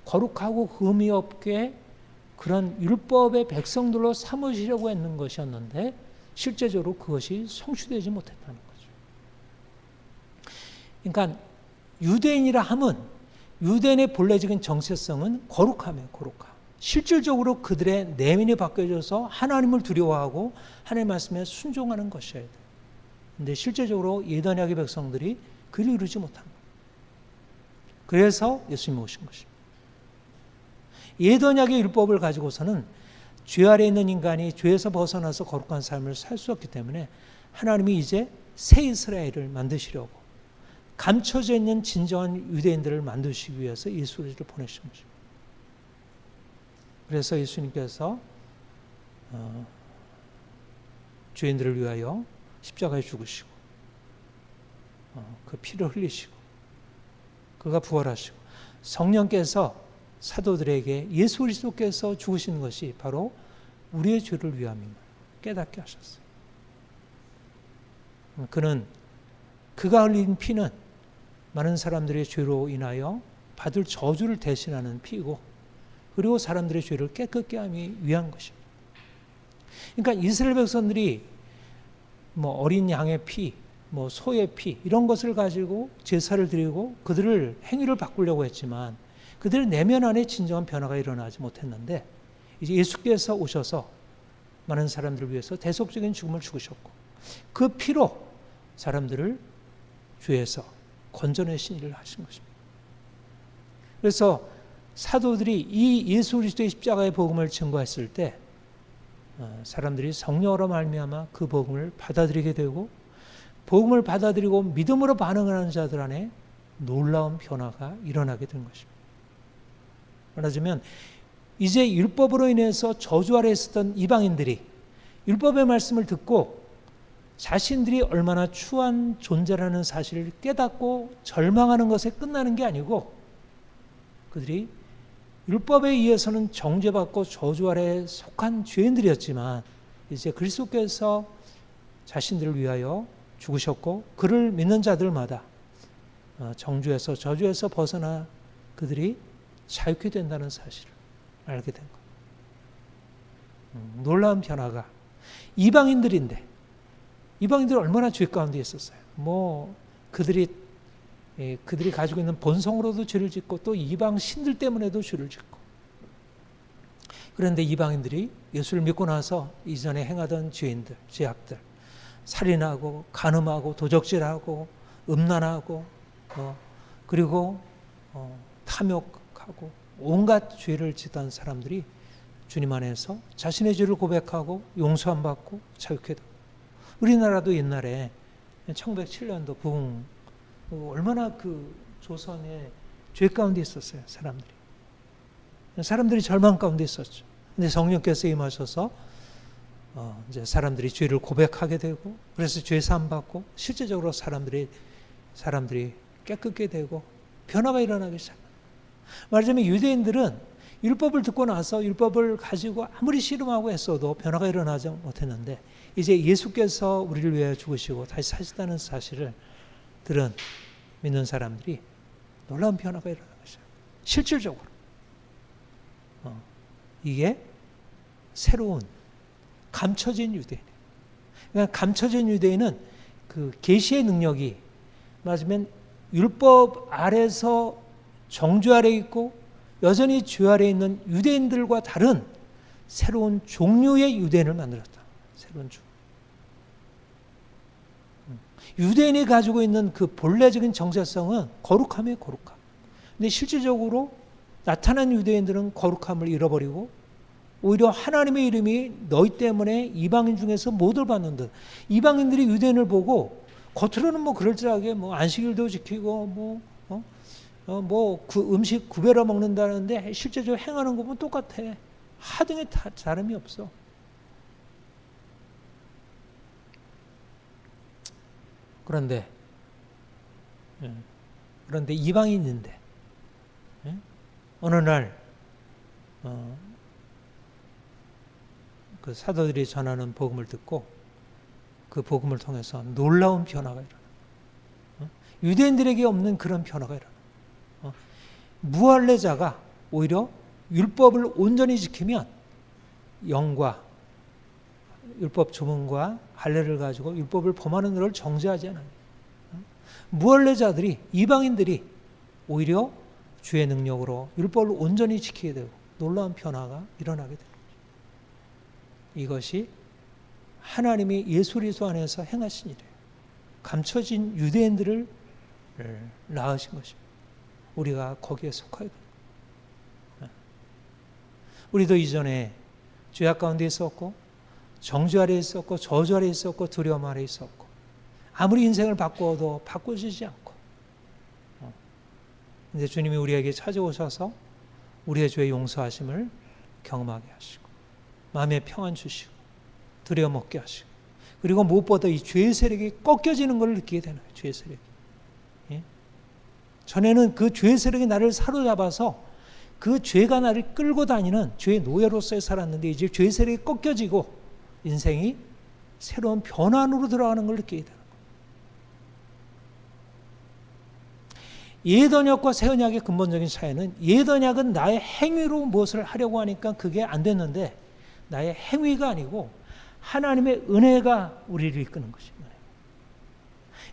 거룩하고 흠이 없게 그런 율법의 백성들로 삼으시려고 했는 것이었는데 실제적으로 그것이 성취되지 못했다는 거죠. 그러니까 유대인이라 함은 유대인의 본래적인 정체성은 거룩함이에요. 거룩함. 실질적으로 그들의 내면이 바뀌어져서 하나님을 두려워하고 하나님의 말씀에 순종하는 것이어야 돼요. 그런데 실제적으로 예언약의 백성들이 그를 이루지 못한 거예요. 그래서 예수님이 오신 것입니다. 예언약의 율법을 가지고서는 죄 아래 있는 인간이 죄에서 벗어나서 거룩한 삶을 살 수 없기 때문에 하나님이 이제 새 이스라엘을 만드시려고 감춰져 있는 진정한 유대인들을 만드시기 위해서 예수 그리스도를 보내신 것입니다. 그래서 예수님께서 죄인들을 위하여 십자가에 죽으시고 그 피를 흘리시고 그가 부활하시고 성령께서 사도들에게 예수 그리스도께서 죽으신 것이 바로 우리의 죄를 위함임을 깨닫게 하셨어요. 그가 흘린 피는 많은 사람들의 죄로 인하여 받을 저주를 대신하는 피이고 그리고 사람들의 죄를 깨끗게 하기 위한 것입니다. 그러니까 이스라엘 백성들이 어린 양의 피, 소의 피 이런 것을 가지고 제사를 드리고 그들을 행위를 바꾸려고 했지만 그들의 내면 안에 진정한 변화가 일어나지 못했는데 이제 예수께서 오셔서 많은 사람들을 위해서 대속적인 죽음을 죽으셨고 그 피로 사람들을 죄에서 건져내신 일을 하신 것입니다. 그래서 사도들이 이 예수 그리스도의 십자가의 복음을 증거했을 때 사람들이 성령으로 말미암아 그 복음을 받아들이게 되고 복음을 받아들이고 믿음으로 반응하는 자들 안에 놀라운 변화가 일어나게 된 것입니다. 말하자면 이제 율법으로 인해서 저주 아래 있었던 이방인들이 율법의 말씀을 듣고 자신들이 얼마나 추한 존재라는 사실을 깨닫고 절망하는 것에 끝나는 게 아니고 그들이 율법에 의해서는 정죄받고 저주 아래에 속한 죄인들이었지만 이제 그리스도께서 자신들을 위하여 죽으셨고 그를 믿는 자들마다 정죄에서 저주에서 벗어나 그들이 자유케 된다는 사실을 알게 된 거예요. 놀라운 변화가 이방인들인데 이방인들이 얼마나 죄 가운데 있었어요. 그들이 가지고 있는 본성으로도 죄를 짓고 또 이방 신들 때문에도 죄를 짓고 그런데 이방인들이 예수를 믿고 나서 이전에 행하던 죄인들, 죄악들 살인하고 간음하고 도적질하고 음란하고 그리고 탐욕하고 온갖 죄를 짓던 사람들이 주님 안에서 자신의 죄를 고백하고 용서함 받고 자유케 되고 우리나라도 옛날에 1907년도 부흥 얼마나 그 조선에 죄 가운데 있었어요. 사람들이 절망 가운데 있었죠. 근데 성령께서 임하셔서 이제 사람들이 죄를 고백하게 되고 그래서 죄 사함 받고 실제적으로 사람들이 깨끗게 되고 변화가 일어나기 시작합니다. 말하자면 유대인들은 율법을 듣고 나서 율법을 가지고 아무리 씨름하고 했어도 변화가 일어나지 못했는데 이제 예수께서 우리를 위하여 죽으시고 다시 사시다는 사실을 들은 믿는 사람들이 놀라운 변화가 일어나기 시작합니다. 실질적으로 이게 새로운 감춰진 유대인이에요. 그러니까 감춰진 유대인은 그 계시의 능력이 말하자면 율법 아래서 정죄 아래 있고 여전히 죄 아래 있는 유대인들과 다른 새로운 종류의 유대인을 만들었다. 새로운 종. 유대인이 가지고 있는 그 본래적인 정체성은 거룩함이에요. 거룩함. 근데 실질적으로 나타난 유대인들은 거룩함을 잃어버리고 오히려 하나님의 이름이 너희 때문에 이방인 중에서 못을 받는 듯 이방인들이 유대인을 보고 겉으로는 그럴듯하게 안식일도 지키고 그 음식 구별해 먹는다는데 실제적으로 행하는 거 보면 똑같아. 하등의 다름이 없어. 그런데 이방인인데 어느 날 그 사도들이 전하는 복음을 듣고 그 복음을 통해서 놀라운 변화가 일어나. 유대인들에게 없는 그런 변화가 일어나. 무할례자가 오히려 율법을 온전히 지키면 영과 율법 조문과 할례를 가지고 율법을 범하는 것을 정죄하지 않아요. 무할례자들이 이방인들이 오히려 주의 능력으로 율법을 온전히 지키게 되고 놀라운 변화가 일어나게 됩니다. 이것이 하나님이 예수 그리스도 안에서 행하신 일이에요. 감춰진 유대인들을 낳으신 것입니다. 우리가 거기에 속하게 됩니다. 우리도 이전에 죄악 가운데 있었고 정죄 아래 있었고 저주 아래 있었고 두려움 아래 있었고 아무리 인생을 바꾸어도 바꾸시지 않고 근데 주님이 우리에게 찾아오셔서 우리의 죄의 용서하심을 경험하게 하시고 마음의 평안 주시고 두려움 없게 하시고 그리고 무엇보다 이 죄의 세력이 꺾여지는 걸 느끼게 되는 거예요. 죄의 세력이. 예? 전에는 그 죄의 세력이 나를 사로잡아서 그 죄가 나를 끌고 다니는 죄의 노예로서 살았는데 이제 죄의 세력이 꺾여지고 인생이 새로운 변환으로 들어가는 걸 느끼게 되는 거예요. 옛 언약과 새 언약의 근본적인 차이는 옛 언약은 나의 행위로 무엇을 하려고 하니까 그게 안 됐는데 나의 행위가 아니고 하나님의 은혜가 우리를 이끄는 것입니다.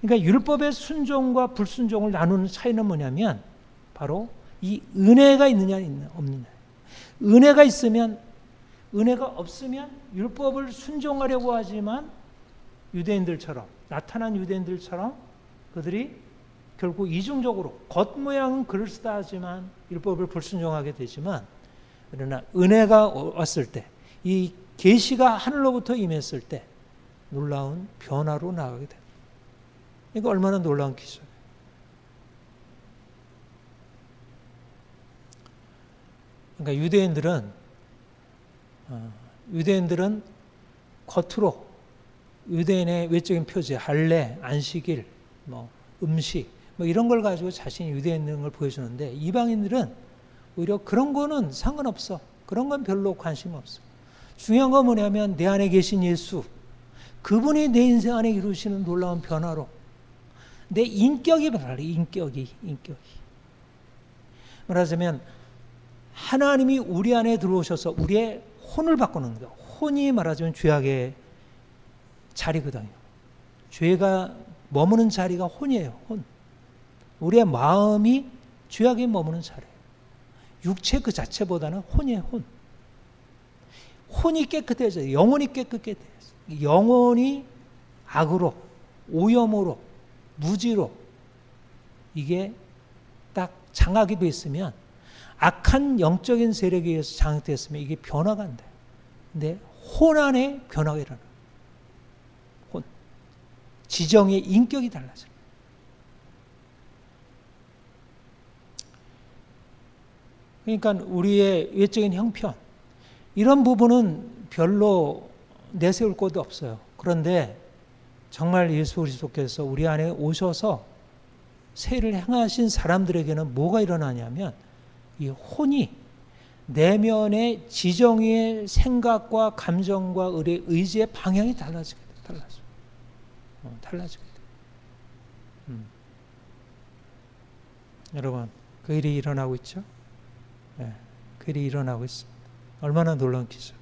그러니까 율법의 순종과 불순종을 나누는 차이는 뭐냐면 바로 이 은혜가 있느냐 없느냐. 은혜가 있으면 은혜가 없으면 율법을 순종하려고 하지만 유대인들처럼 나타난 유대인들처럼 그들이 결국 이중적으로 겉모양은 그럴싸하다 하지만 율법을 불순종하게 되지만 그러나 은혜가 왔을 때 이 계시가 하늘로부터 임했을 때 놀라운 변화로 나가게 됩니다. 이거 얼마나 놀라운 기적이에요. 그러니까 유대인들은 겉으로 유대인의 외적인 표지, 할례, 안식일, 음식 이런 걸 가지고 자신이 유대인인 걸 보여주는데 이방인들은 오히려 그런 거는 상관없어. 그런 건 별로 관심 없어. 중요한 건 뭐냐면 내 안에 계신 예수, 그분이 내 인생 안에 이루시는 놀라운 변화로 내 인격이 변화해. 인격이. 말하자면 하나님이 우리 안에 들어오셔서 우리의 혼을 바꾸는 거예요. 혼이 말하자면 죄악의 자리거든요. 죄가 머무는 자리가 혼이에요. 혼. 우리의 마음이 죄악에 머무는 자리예요. 육체 그 자체보다는 혼이에요. 혼. 혼이 깨끗해져요. 영혼이 깨끗게 돼요. 영혼이 악으로, 오염으로, 무지로 이게 딱 장악이 돼 있으면 악한 영적인 세력에 의해서 장악됐으면 이게 변화가 안 돼요. 근데 혼 안에 변화가 일어나요. 혼. 지정의 인격이 달라져요. 그러니까 우리의 외적인 형편 이런 부분은 별로 내세울 것도 없어요. 그런데 정말 예수 그리스도께서 우리 안에 오셔서 세를 행하신 사람들에게는 뭐가 일어나냐면 이 혼이 내면의 지정의 생각과 감정과 의지의 방향이 달라지게 돼. 달라지게 돼. 여러분, 그 일이 일어나고 있죠? 네, 그 일이 일어나고 있습니다. 얼마나 놀라운 기적.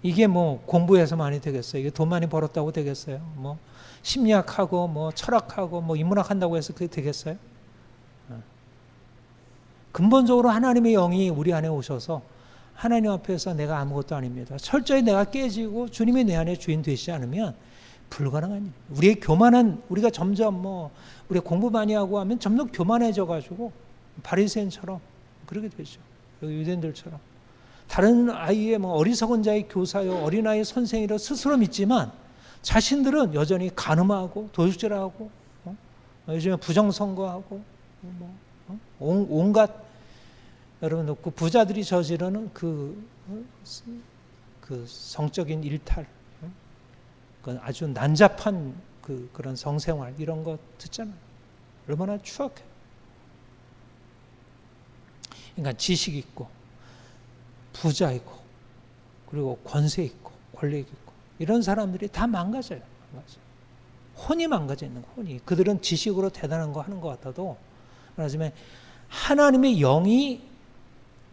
이게 공부해서 많이 되겠어요? 이게 돈 많이 벌었다고 되겠어요? 심리학하고 철학하고 인문학 한다고 해서 그게 되겠어요? 근본적으로 하나님의 영이 우리 안에 오셔서 하나님 앞에서 내가 아무것도 아닙니다. 철저히 내가 깨지고 주님이 내 안에 주인 되시지 않으면 불가능한 일. 우리의 교만한 우리가 점점 우리가 공부 많이 하고 하면 점점 교만해져 가지고 바리새인처럼 그렇게 되죠. 유대인들처럼 다른 아이의 어리석은 자의 교사요 어린아이의 선생이라 스스로 믿지만 자신들은 여전히 간음하고 도둑질하고 요즘에 부정선거하고 온갖 여러분 그 부자들이 저지르는 그 성적인 일탈, 그 아주 난잡한 그런 성생활 이런 거 듣잖아요. 얼마나 추악해요. 그러니까 지식 있고 부자 있고 그리고 권세 있고 권력 있고 이런 사람들이 다 망가져요. 혼이 망가져 있는 거. 혼이. 그들은 지식으로 대단한 거 하는 것 같아도 말하자면 하나님의 영이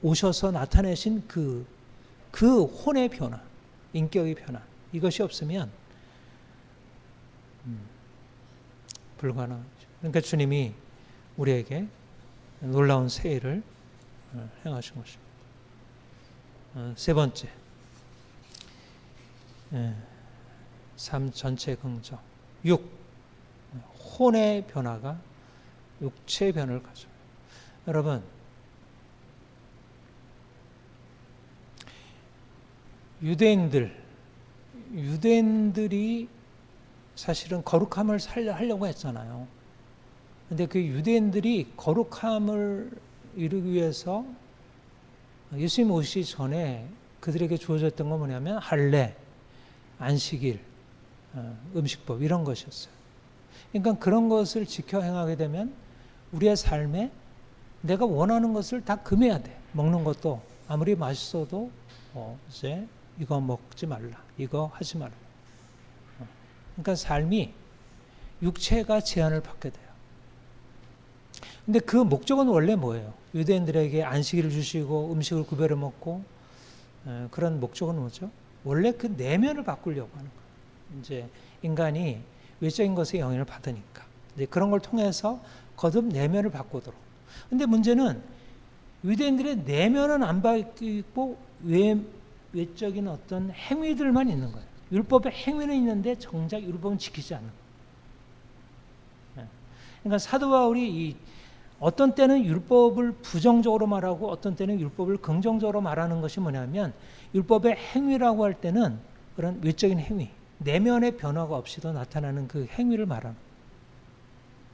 오셔서 나타내신 그 혼의 변화, 인격의 변화 이것이 없으면 불가능하죠. 그러니까 주님이 우리에게 놀라운 새 일을 행하신 것입니다. 세 번째, 삶 전체 긍정. 6. 혼의 변화가 육체의 변화를 가져요. 여러분, 유대인들이 사실은 거룩함을 하려고 했잖아요. 근데 그 유대인들이 거룩함을 이루기 위해서 예수님 오시기 전에 그들에게 주어졌던 건 뭐냐면 할례, 안식일, 음식법 이런 것이었어요. 그러니까 그런 것을 지켜 행하게 되면 우리의 삶에 내가 원하는 것을 다 금해야 돼. 먹는 것도 아무리 맛있어도 이제 이거 먹지 말라, 이거 하지 말라. 그러니까 삶이 육체가 제한을 받게 돼요. 근데 그 목적은 원래 뭐예요? 유대인들에게 안식일을 주시고 음식을 구별해 먹고 그런 목적은 뭐죠? 원래 그 내면을 바꾸려고 하는 거예요. 이제 인간이 외적인 것에 영향을 받으니까 이제 그런 걸 통해서 거듭 내면을 바꾸도록. 근데 문제는 유대인들의 내면은 안 바뀌고 외적인 어떤 행위들만 있는 거예요. 율법의 행위는 있는데 정작 율법은 지키지 않는 거예요. 그러니까 사도 바울이 어떤 때는 율법을 부정적으로 말하고 어떤 때는 율법을 긍정적으로 말하는 것이 뭐냐면 율법의 행위라고 할 때는 그런 외적인 행위, 내면의 변화가 없이도 나타나는 그 행위를 말하는 거예요.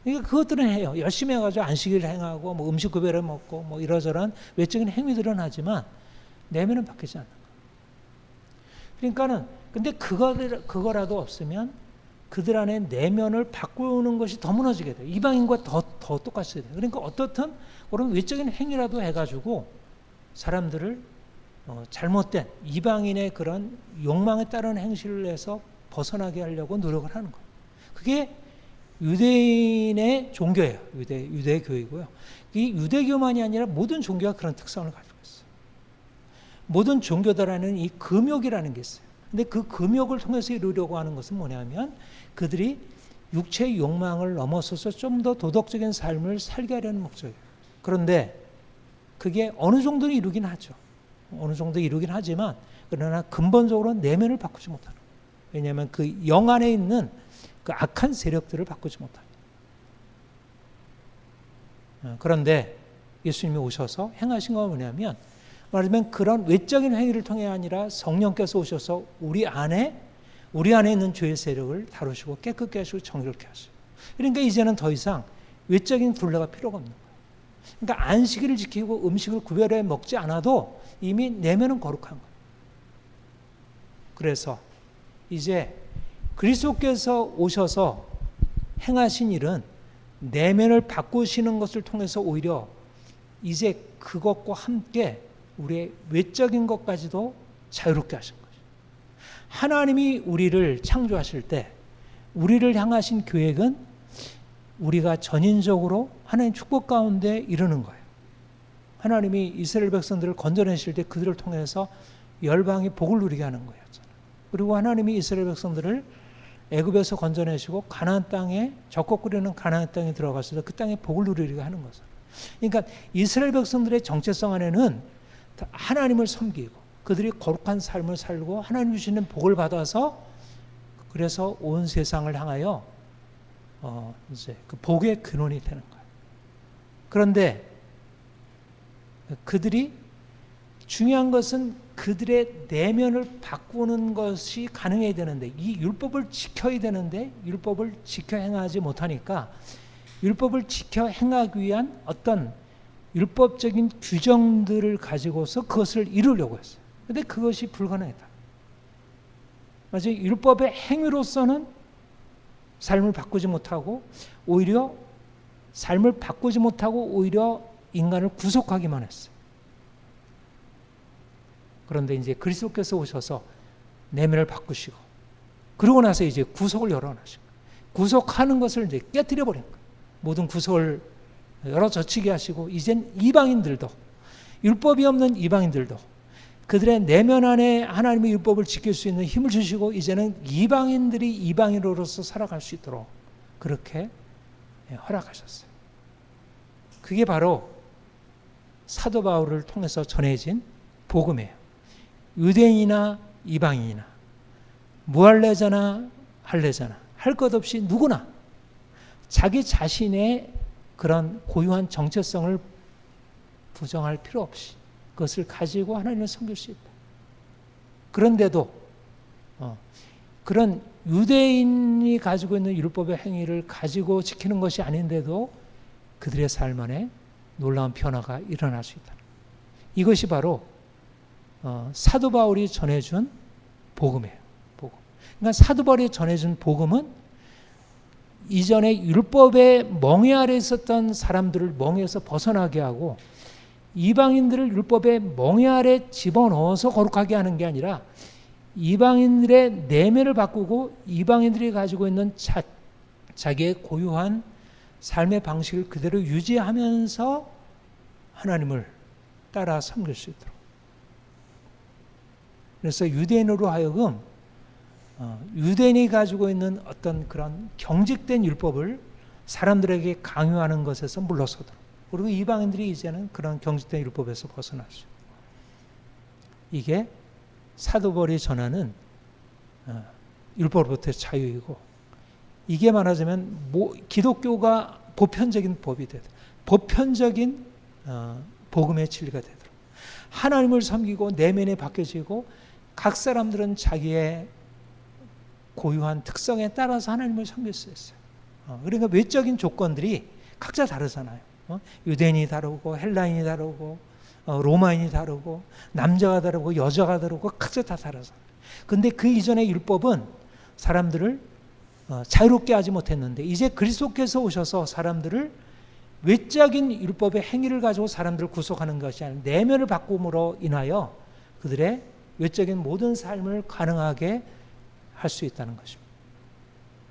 그러니까 그것들은 해요. 열심히 해가지고 안식일을 행하고 뭐 음식 구별해 먹고 뭐 이러저런 외적인 행위들은 하지만 내면은 바뀌지 않는 거예요. 그러니까는 근데 그거라도 없으면 그들 안에 내면을 바꾸는 것이 더 무너지게 돼요. 이방인과 더 똑같이 돼요. 그러니까 어떻든 그런 외적인 행위라도 해가지고 사람들을 잘못된 이방인의 그런 욕망에 따른 행실을 해서 벗어나게 하려고 노력을 하는 거예요. 그게 유대인의 종교예요. 유대교이고요. 이 유대교만이 아니라 모든 종교가 그런 특성을 가지고 있어요. 모든 종교들에는 이 금욕이라는 게 있어요. 근데 그 금욕을 통해서 이루려고 하는 것은 뭐냐면 그들이 육체의 욕망을 넘어서서 좀 더 도덕적인 삶을 살게 하려는 목적이에요. 그런데 그게 어느 정도 이루긴 하죠. 어느 정도 이루긴 하지만 그러나 근본적으로 내면을 바꾸지 못하는 거예요. 왜냐하면 그 영 안에 있는 그 악한 세력들을 바꾸지 못하는 거예요. 그런데 예수님이 오셔서 행하신 건 뭐냐면 말하자면 그런 외적인 행위를 통해 아니라 성령께서 오셔서 우리 안에 있는 죄의 세력을 다루시고 깨끗게 하시고 정결케 하시고 그러니까 이제는 더 이상 외적인 둘레가 필요가 없는 거예요. 그러니까 안식일을 지키고 음식을 구별해 먹지 않아도 이미 내면은 거룩한 거예요. 그래서 이제 그리스도께서 오셔서 행하신 일은 내면을 바꾸시는 것을 통해서 오히려 이제 그것과 함께 우리의 외적인 것까지도 자유롭게 하신 거죠. 하나님이 우리를 창조하실 때 우리를 향하신 계획은 우리가 전인적으로 하나님 축복 가운데 이르는 거예요. 하나님이 이스라엘 백성들을 건져내실 때 그들을 통해서 열방이 복을 누리게 하는 거였잖아요. 그리고 하나님이 이스라엘 백성들을 애굽에서 건져내시고 가나안 땅에 적국 꾸리는 가나안 땅에 들어가서 그 땅에 복을 누리게 하는 거죠. 그러니까 이스라엘 백성들의 정체성 안에는 하나님을 섬기고 그들이 거룩한 삶을 살고 하나님 주시는 복을 받아서 그래서 온 세상을 향하여 이제 그 복의 근원이 되는 거예요. 그런데 그들이 중요한 것은 그들의 내면을 바꾸는 것이 가능해야 되는데 이 율법을 지켜야 되는데 율법을 지켜 행하지 못하니까 율법을 지켜 행하기 위한 어떤 율법적인 규정들을 가지고서 그것을 이루려고 했어요. 그런데 그것이 불가능했다. 마치 율법의 행위로서는 삶을 바꾸지 못하고 오히려 삶을 바꾸지 못하고 오히려 인간을 구속하기만 했어요. 그런데 이제 그리스도께서 오셔서 내면을 바꾸시고 그러고 나서 이제 구속을 열어놔시고 구속하는 것을 이제 깨뜨려 버린 거예요. 모든 구속을 열어젖히게 하시고 이젠 이방인들도 율법이 없는 이방인들도 그들의 내면 안에 하나님의 율법을 지킬 수 있는 힘을 주시고 이제는 이방인들이 이방인으로서 살아갈 수 있도록 그렇게 허락하셨어요. 그게 바로 사도 바울을 통해서 전해진 복음이에요. 유대인이나 이방인이나 무할례자나 할례자나 할 것 없이 누구나 자기 자신의 그런 고유한 정체성을 부정할 필요 없이 그것을 가지고 하나님을 섬길 수 있다. 그런데도 그런 유대인이 가지고 있는 율법의 행위를 가지고 지키는 것이 아닌데도 그들의 삶 안에 놀라운 변화가 일어날 수 있다. 이것이 바로 사도 바울이 전해준 복음이에요. 복음. 그러니까 사도 바울이 전해준 복음은 이전에 율법의 멍에 아래 있었던 사람들을 멍에서 벗어나게 하고 이방인들을 율법의 멍에 아래 집어넣어서 거룩하게 하는 게 아니라 이방인들의 내면을 바꾸고 이방인들이 가지고 있는 자기의 고유한 삶의 방식을 그대로 유지하면서 하나님을 따라 섬길 수 있도록. 그래서 유대인으로 하여금 유대인이 가지고 있는 어떤 그런 경직된 율법을 사람들에게 강요하는 것에서 물러서도록. 그리고 이방인들이 이제는 그런 경직된 율법에서 벗어날 수 있도록. 이게 사도 바울이 전하는 율법으로부터의 자유이고 이게 말하자면 기독교가 보편적인 법이 되도록 보편적인 복음의 진리가 되도록 하나님을 섬기고 내면에 바뀌어지고 각 사람들은 자기의 고유한 특성에 따라서 하나님을 섬길 수 있어요. 그러니까 외적인 조건들이 각자 다르잖아요. 유대인이 다르고 헬라인이 다르고 로마인이 다르고 남자가 다르고 여자가 다르고 각자 다 다르잖아요. 근데 그 이전의 율법은 사람들을 자유롭게 하지 못했는데 이제 그리스도께서 오셔서 사람들을 외적인 율법의 행위를 가지고 사람들을 구속하는 것이 아니라 내면을 바꿈으로 인하여 그들의 외적인 모든 삶을 가능하게 할 수 있다는 것입니다.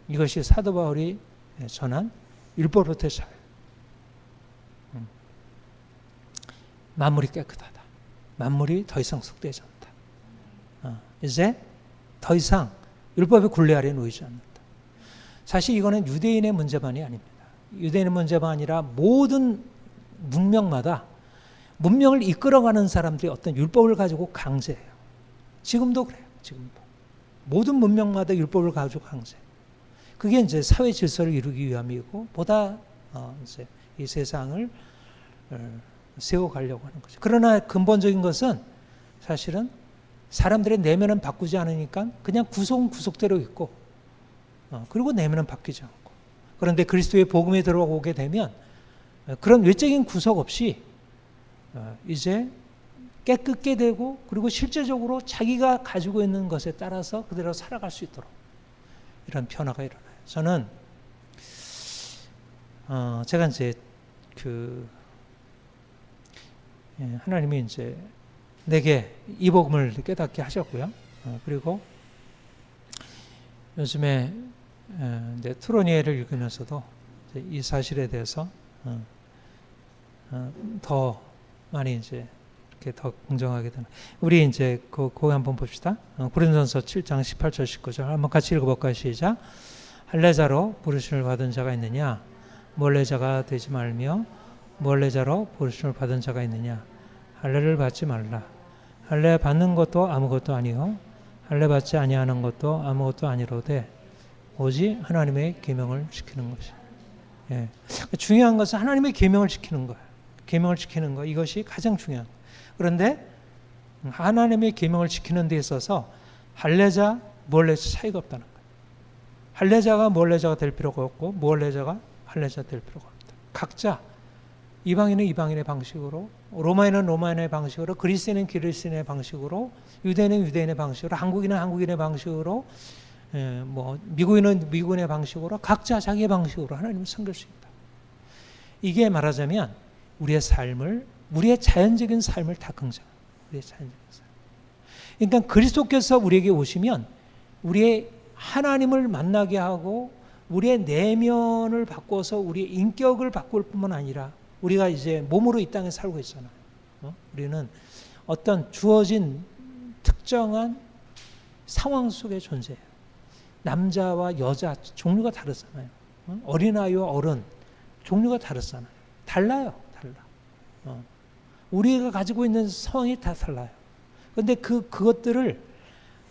이것이 사도 바울이 전한 율법으로부터의 자유. 만물이 깨끗하다. 만물이 더 이상 속되지 않다. 이제 더 이상 율법의 굴레 아래 놓이지 않는다. 사실 이거는 유대인의 문제만이 아닙니다. 유대인의 문제만 아니라 모든 문명마다 문명을 이끌어가는 사람들이 어떤 율법을 가지고 강제해요. 지금도 그래요. 지금도. 모든 문명마다 율법을 가지고 강제. 그게 이제 사회 질서를 이루기 위함이고 보다 이제 이 세상을 세워가려고 하는 거죠. 그러나 근본적인 것은 사실은 사람들의 내면은 바꾸지 않으니까 그냥 구속은 구속대로 있고 그리고 내면은 바뀌지 않고 그런데 그리스도의 복음에 들어오게 되면 그런 외적인 구속 없이 이제 깨끗게 되고 그리고 실제적으로 자기가 가지고 있는 것에 따라서 그대로 살아갈 수 있도록 이런 변화가 일어나요. 저는 제가 이제 하나님이 이제 내게 이 복음을 깨닫게 하셨고요. 그리고 요즘에 트로니에를 읽으면서도 이 사실에 대해서 더 많이 이제 이렇게 더 긍정하게 되는. 우리 이제 그거 한번 봅시다. 고린도전서 7장 18절 19절 한번 같이 읽어볼까요? 시작. 할례자로 부르심을 받은 자가 있느냐? 멀례자가 되지 말며 멀례자로 부르심을 받은 자가 있느냐? 할례를 받지 말라. 할례 받는 것도 아무것도 아니요 할례 받지 아니하는 것도 아무것도 아니로되 오직 하나님의 계명을 지키는 것이. 예. 중요한 것은 하나님의 계명을 지키는 거예요. 계명을 지키는 거 이것이 가장 중요한 거예요. 그런데 하나님의 계명을 지키는 데 있어서 할례자, 무할례자 차이가 없다는 거예요. 할례자가 무할례자가 될 필요가 없고 무할례자가 할례자 될 필요가 없다. 각자 이방인은 이방인의 방식으로, 로마인은 로마인의 방식으로, 그리스인은 그리스인의 방식으로, 유대인은 유대인의 방식으로, 한국인은 한국인의 방식으로 뭐 미국인은 미국인의 방식으로 각자 자기의 방식으로 하나님을 섬길 수 있다. 이게 말하자면 우리의 삶을 우리의 자연적인 삶을 다 긍정합니다. 우리의 자연적인 삶. 그러니까 그리스도께서 우리에게 오시면 우리의 하나님을 만나게 하고 우리의 내면을 바꿔서 우리의 인격을 바꿀 뿐만 아니라 우리가 이제 몸으로 이 땅에 살고 있잖아요. 우리는 어떤 주어진 특정한 상황 속의 존재예요. 남자와 여자 종류가 다르잖아요. 어린아이와 어른 종류가 다르잖아요. 달라요. 달라. 우리가 가지고 있는 상황이 다 달라요. 그런데 그것들을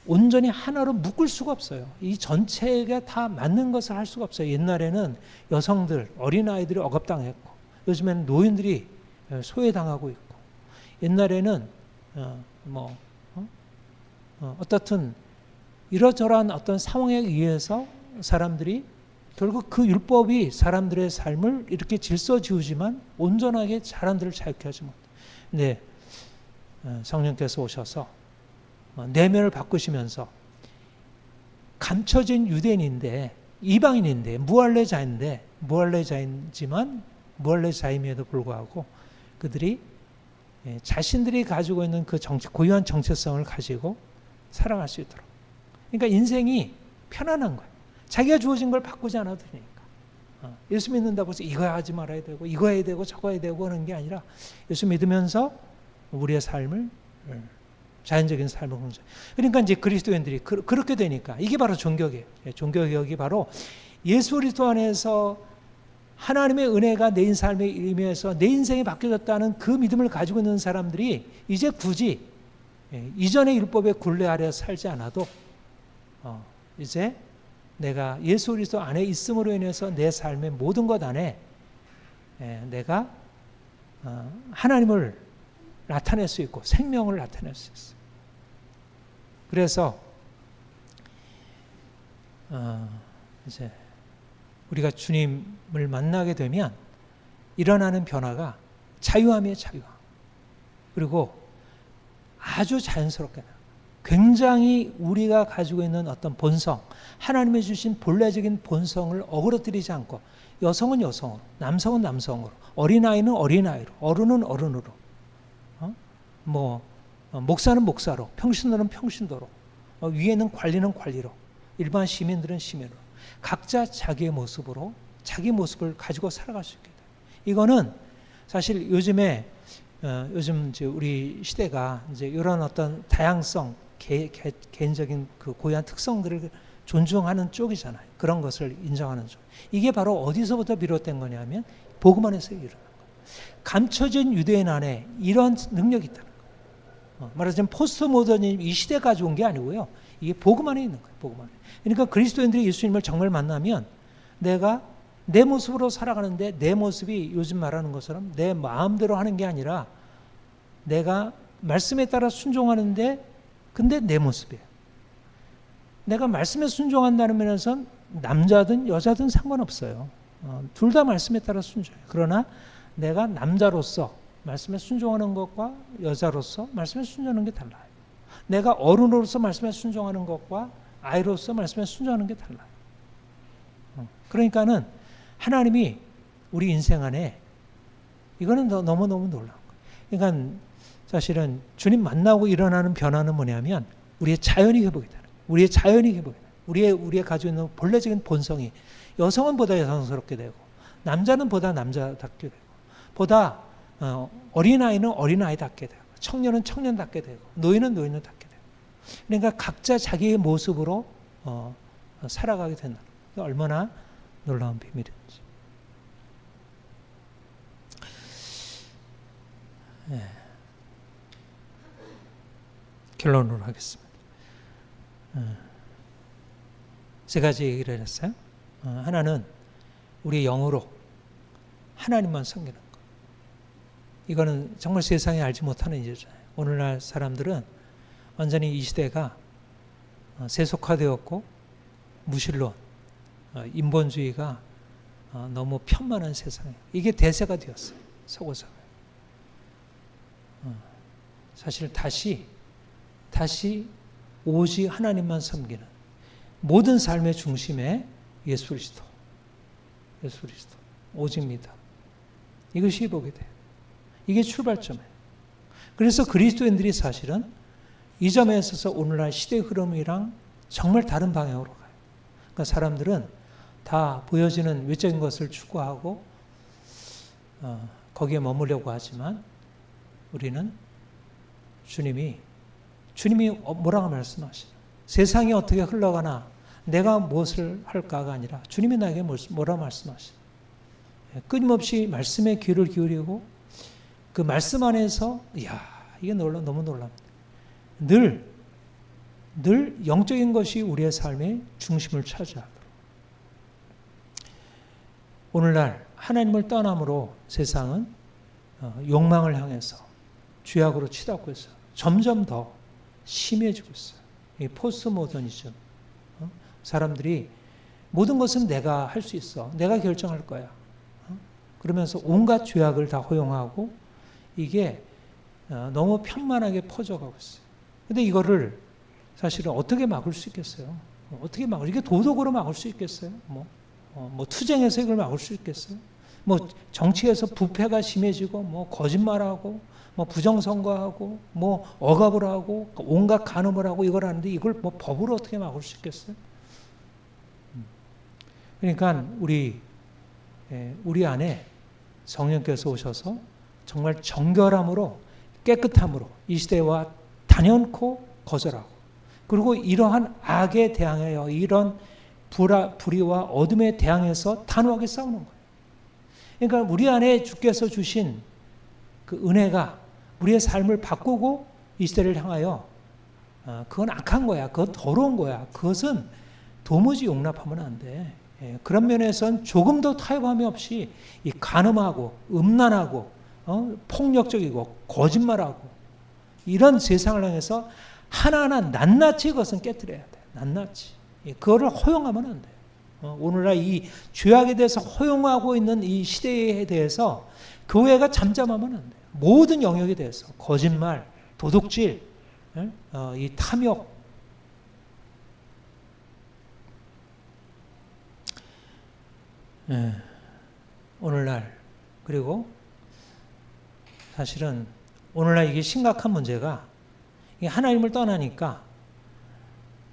온전히 하나로 묶을 수가 없어요. 이 전체가 다 맞는 것을 할 수가 없어요. 옛날에는 여성들, 어린아이들이 억압당했고 요즘에는 노인들이 소외당하고 있고 옛날에는 어떻든 이러저러한 어떤 상황에 의해서 사람들이 결국 그 율법이 사람들의 삶을 이렇게 질서 지우지만 온전하게 사람들을 자유케 하지 못해요. 근데 성령께서 오셔서 내면을 바꾸시면서 감춰진 유대인인데 이방인인데 무할례자이지만 무할례자임에도 불구하고 그들이 자신들이 가지고 있는 그 고유한 정체성을 가지고 살아갈 수 있도록. 그러니까 인생이 편안한 거예요. 자기가 주어진 걸 바꾸지 않아도 되니까. 예수 믿는다고 해서 이거 하지 말아야 되고 이거 해야 되고 저거 해야 되고 하는 게 아니라 예수 믿으면서 우리의 삶을 자연적인 삶을 공존. 그러니까 이제 그리스도인들이 그렇게 되니까 이게 바로 종교개혁. 종교개혁이 바로 예수 그리스도 안에서 하나님의 은혜가 내 삶에 임해서 내 인생이 바뀌어졌다는 그 믿음을 가지고 있는 사람들이 이제 굳이 이전의 율법의 굴레 아래 살지 않아도 이제 내가 예수 그리스도 안에 있음으로 인해서 내 삶의 모든 것 안에 내가 하나님을 나타낼 수 있고 생명을 나타낼 수 있어요. 그래서 이제 우리가 주님을 만나게 되면 일어나는 변화가 자유함이에요. 자유함. 그리고 아주 자연스럽게 굉장히 우리가 가지고 있는 어떤 본성, 하나님이 주신 본래적인 본성을 어그러뜨리지 않고 여성은 여성으로, 남성은 남성으로, 어린아이는 어린아이로, 어른은 어른으로, 목사는 목사로, 평신도는 평신도로, 위에는 관리는 관리로, 일반 시민들은 시민으로 각자 자기의 모습으로 자기 모습을 가지고 살아갈 수 있게 돼요. 이거는 사실 요즘에 요즘 이제 우리 시대가 이제 이런 어떤 다양성, 개인적인 그 고유한 특성들을 존중하는 쪽이잖아요. 그런 것을 인정하는 쪽. 이게 바로 어디서부터 비롯된 거냐면 복음 안에서 일어난 거예요. 감춰진 유대인 안에 이런 능력이 있다는 거예요. 말하자면 포스트 모더니즘 이 시대 가져온 게 아니고요. 이게 복음 안에 있는 거예요. 복음 안에. 그러니까 그리스도인들이 예수님을 정말 만나면 내가 내 모습으로 살아가는데 내 모습이 요즘 말하는 것처럼 내 마음대로 하는 게 아니라 내가 말씀에 따라 순종하는데 근데 내 모습이에요. 내가 말씀에 순종한다는 면에서는 남자든 여자든 상관없어요. 둘 다 말씀에 따라 순종해요. 그러나 내가 남자로서 말씀에 순종하는 것과 여자로서 말씀에 순종하는 게 달라요. 내가 어른으로서 말씀에 순종하는 것과 아이로서 말씀에 순종하는 게 달라요. 그러니까는 하나님이 우리 인생 안에 이거는 너무너무 놀라운 거예요. 그러니까 사실은 주님 만나고 일어나는 변화는 뭐냐면 우리의 자연이 회복이 되는 거예요. 우리의 자연이 회복이 되는 거예요. 우리의 가지고 있는 본래적인 본성이 여성은 보다 여성스럽게 되고 남자는 보다 남자답게 되고 보다 어린아이는 어린아이답게 되고 청년은 청년답게 되고 노인은 노인답게 되고 그러니까 각자 자기의 모습으로 살아가게 된다. 얼마나 놀라운 비밀인지. 네. 결론으로 하겠습니다. 세 가지 얘기를 했어요. 하나는 우리 영으로 하나님만 섬기는 것. 이거는 정말 세상에 알지 못하는 일이잖아요. 오늘날 사람들은 완전히 이 시대가 세속화되었고 무신론, 인본주의가 너무 편만한 세상이에요. 이게 대세가 되었어요. 서구사회. 사실 다시 오직 하나님만 섬기는 모든 삶의 중심에 예수 그리스도, 예수 그리스도, 오직 믿음. 이것이 보게 돼요. 이게 출발점이에요. 그래서 그리스도인들이 사실은 이 점에 있어서 오늘날 시대의 흐름이랑 정말 다른 방향으로 가요. 그러니까 사람들은 다 보여지는 외적인 것을 추구하고 거기에 머무려고 하지만 우리는 주님이 뭐라고 말씀하시죠? 세상이 어떻게 흘러가나 내가 무엇을 할까가 아니라 주님이 나에게 뭐라고 말씀하시죠? 끊임없이 말씀에 귀를 기울이고 그 말씀 안에서 이게 너무 놀랍니다. 늘 영적인 것이 우리의 삶의 중심을 차지하도록. 오늘날 하나님을 떠남으로 세상은 욕망을 향해서 죄악으로 치닫고 있어요. 점점 더 심해지고 있어요. 이 포스트 모더니즘. 사람들이 모든 것은 내가 할 수 있어. 내가 결정할 거야. 그러면서 온갖 죄악을 다 허용하고 이게 너무 편만하게 퍼져가고 있어요. 근데 이거를 사실은 어떻게 막을 수 있겠어요? 이게 도덕으로 막을 수 있겠어요? 투쟁에서 이걸 막을 수 있겠어요? 정치에서 부패가 심해지고, 거짓말하고, 부정선거하고, 억압을 하고, 온갖 간음을 하고 이걸 하는데 이걸 법으로 어떻게 막을 수 있겠어요? 그러니까 우리 안에 성령께서 오셔서 정말 정결함으로 깨끗함으로 이 시대와 단연코 거절하고 그리고 이러한 악에 대항하여 이런 불의와 어둠에 대항해서 단호하게 싸우는 거예요. 그러니까 우리 안에 주께서 주신 그 은혜가 우리의 삶을 바꾸고 이 시대를 향하여 그건 악한 거야. 그건 더러운 거야. 그것은 도무지 용납하면 안 돼. 그런 면에서는 조금도 타협함이 없이 이 간음하고 음란하고 폭력적이고 거짓말하고 이런 세상을 향해서 하나하나 낱낱이 그것은 깨뜨려야 돼. 낱낱이. 그거를 허용하면 안 돼요. 오늘날 이 죄악에 대해서 허용하고 있는 이 시대에 대해서 교회가 잠잠하면 안 돼요. 모든 영역에 대해서 거짓말, 도둑질, 이 탐욕, 오늘날 그리고 사실은 오늘날 이게 심각한 문제가 하나님을 떠나니까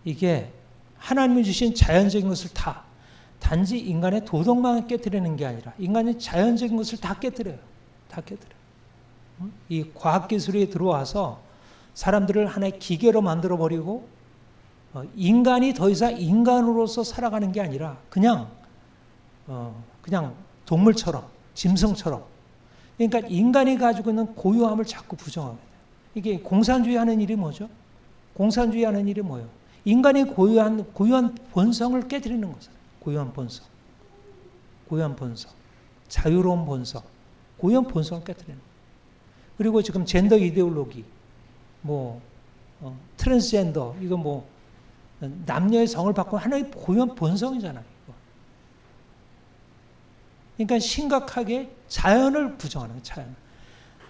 이게 하나님이 주신 자연적인 것을 다 단지 인간의 도덕만 깨뜨리는 게 아니라 인간의 자연적인 것을 다 깨뜨려요. 다 깨뜨려요. 이 과학기술이 들어와서 사람들을 하나의 기계로 만들어버리고 인간이 더 이상 인간으로서 살아가는 게 아니라 그냥 동물처럼 짐승처럼 그러니까 인간이 가지고 있는 고유함을 자꾸 부정하게 돼요. 이게 공산주의 하는 일이 뭐죠? 공산주의 하는 일이 뭐예요? 인간이 고유한 본성을 깨뜨리는 거잖아요. 고유한 본성. 자유로운 본성. 고유한 본성을 깨뜨리는 거예요. 그리고 지금 젠더 이데올로기, 트랜스젠더, 이거 남녀의 성을 바꾸는 하나의 고유한 본성이잖아요. 그러니까 심각하게 자연을 부정하는 거예요. 자연.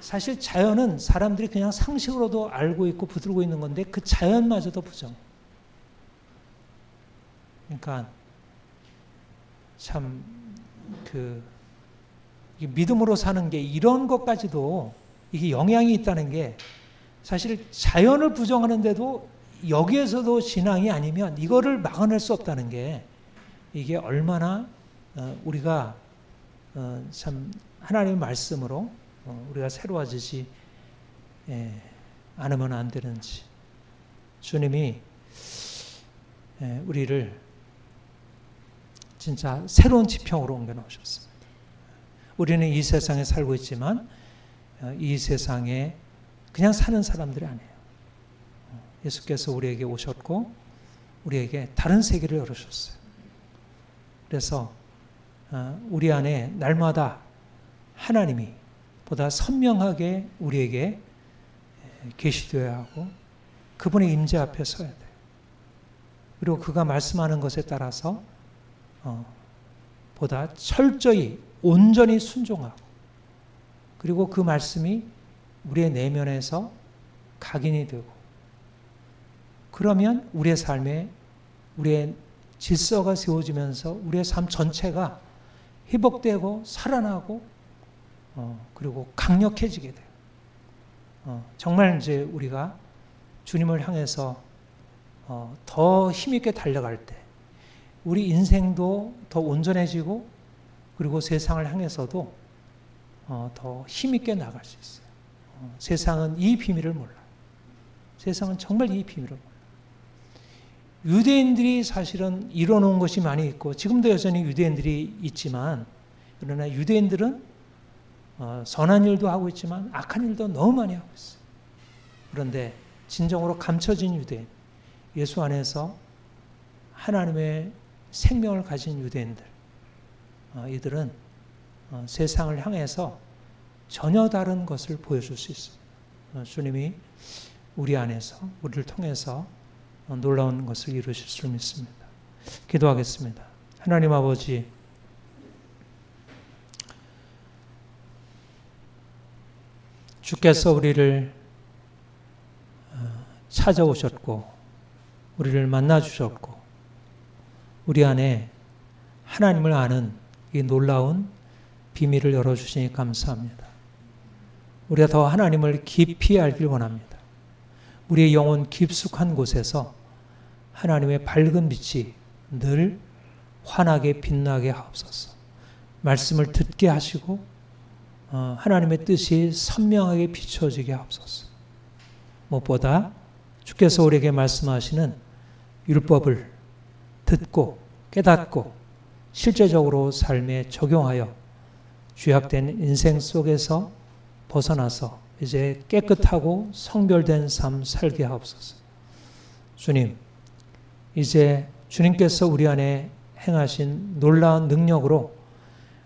사실 자연은 사람들이 그냥 상식으로도 알고 있고 붙들고 있는 건데 그 자연마저도 부정. 그러니까 참 믿음으로 사는 게 이런 것까지도 이게 영향이 있다는 게 사실 자연을 부정하는데도 여기에서도 신앙이 아니면 이거를 막아낼 수 없다는 게 이게 얼마나 우리가 참 하나님의 말씀으로 우리가 새로워지지 않으면 안 되는지 주님이 우리를 진짜 새로운 지평으로 옮겨 놓으셨습니다. 우리는 이 세상에 살고 있지만 이 세상에 그냥 사는 사람들이 아니에요. 예수께서 우리에게 오셨고 우리에게 다른 세계를 열으셨어요. 그래서 우리 안에 날마다 하나님이 보다 선명하게 우리에게 계시되어야 하고 그분의 임재 앞에 서야 돼요. 그리고 그가 말씀하는 것에 따라서 보다 철저히 온전히 순종하고 그리고 그 말씀이 우리의 내면에서 각인이 되고 그러면 우리의 삶에 우리의 질서가 세워지면서 우리의 삶 전체가 회복되고 살아나고 그리고 강력해지게 돼요. 정말 이제 우리가 주님을 향해서 더 힘있게 달려갈 때 우리 인생도 더 온전해지고 그리고 세상을 향해서도 더 힘있게 나갈 수 있어요. 세상은 이 비밀을 몰라요. 세상은 정말 이 비밀을 몰라요. 유대인들이 사실은 이뤄놓은 것이 많이 있고 지금도 여전히 유대인들이 있지만 그러나 유대인들은 선한 일도 하고 있지만 악한 일도 너무 많이 하고 있어요. 그런데 진정으로 감춰진 유대인, 예수 안에서 하나님의 생명을 가진 유대인들, 이들은 세상을 향해서 전혀 다른 것을 보여줄 수 있어요. 주님이 우리 안에서 우리를 통해서 놀라운 것을 이루실 줄 믿습니다. 기도하겠습니다. 하나님 아버지, 주께서 우리를 찾아오셨고 우리를 만나주셨고 우리 안에 하나님을 아는 이 놀라운 비밀을 열어주시니 감사합니다. 우리가 더 하나님을 깊이 알길 원합니다. 우리의 영혼 깊숙한 곳에서 하나님의 밝은 빛이 늘 환하게 빛나게 하옵소서. 말씀을 듣게 하시고 하나님의 뜻이 선명하게 비춰지게 하옵소서. 무엇보다 주께서 우리에게 말씀하시는 율법을 듣고 깨닫고 실제적으로 삶에 적용하여 죄악된 인생 속에서 벗어나서 이제 깨끗하고 성별된 삶 살게 하옵소서. 주님, 이제 주님께서 우리 안에 행하신 놀라운 능력으로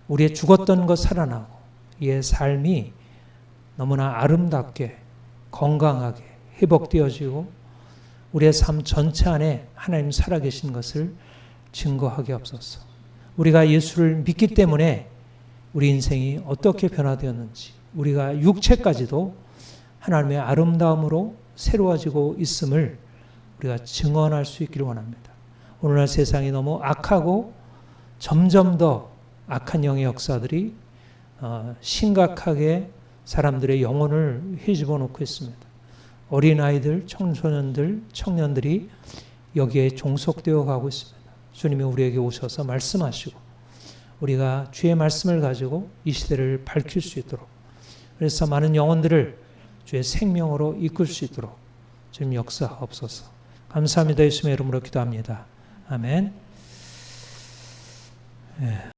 우리의 죽었던 것 살아나고 이의 삶이 너무나 아름답게 건강하게 회복되어지고 우리의 삶 전체 안에 하나님 살아계신 것을 증거하게 하옵소서. 우리가 예수를 믿기 때문에 우리 인생이 어떻게 변화되었는지 우리가 육체까지도 하나님의 아름다움으로 새로워지고 있음을 우리가 증언할 수 있기를 원합니다. 오늘날 세상이 너무 악하고 점점 더 악한 영의 역사들이 심각하게 사람들의 영혼을 휘집어 놓고 있습니다. 어린아이들, 청소년들, 청년들이 여기에 종속되어 가고 있습니다. 주님이 우리에게 오셔서 말씀하시고 우리가 주의 말씀을 가지고 이 시대를 밝힐 수 있도록 그래서 많은 영혼들을 주의 생명으로 이끌 수 있도록 주님 역사하옵소서. 감사합니다. 예수님의 이름으로 기도합니다. 아멘.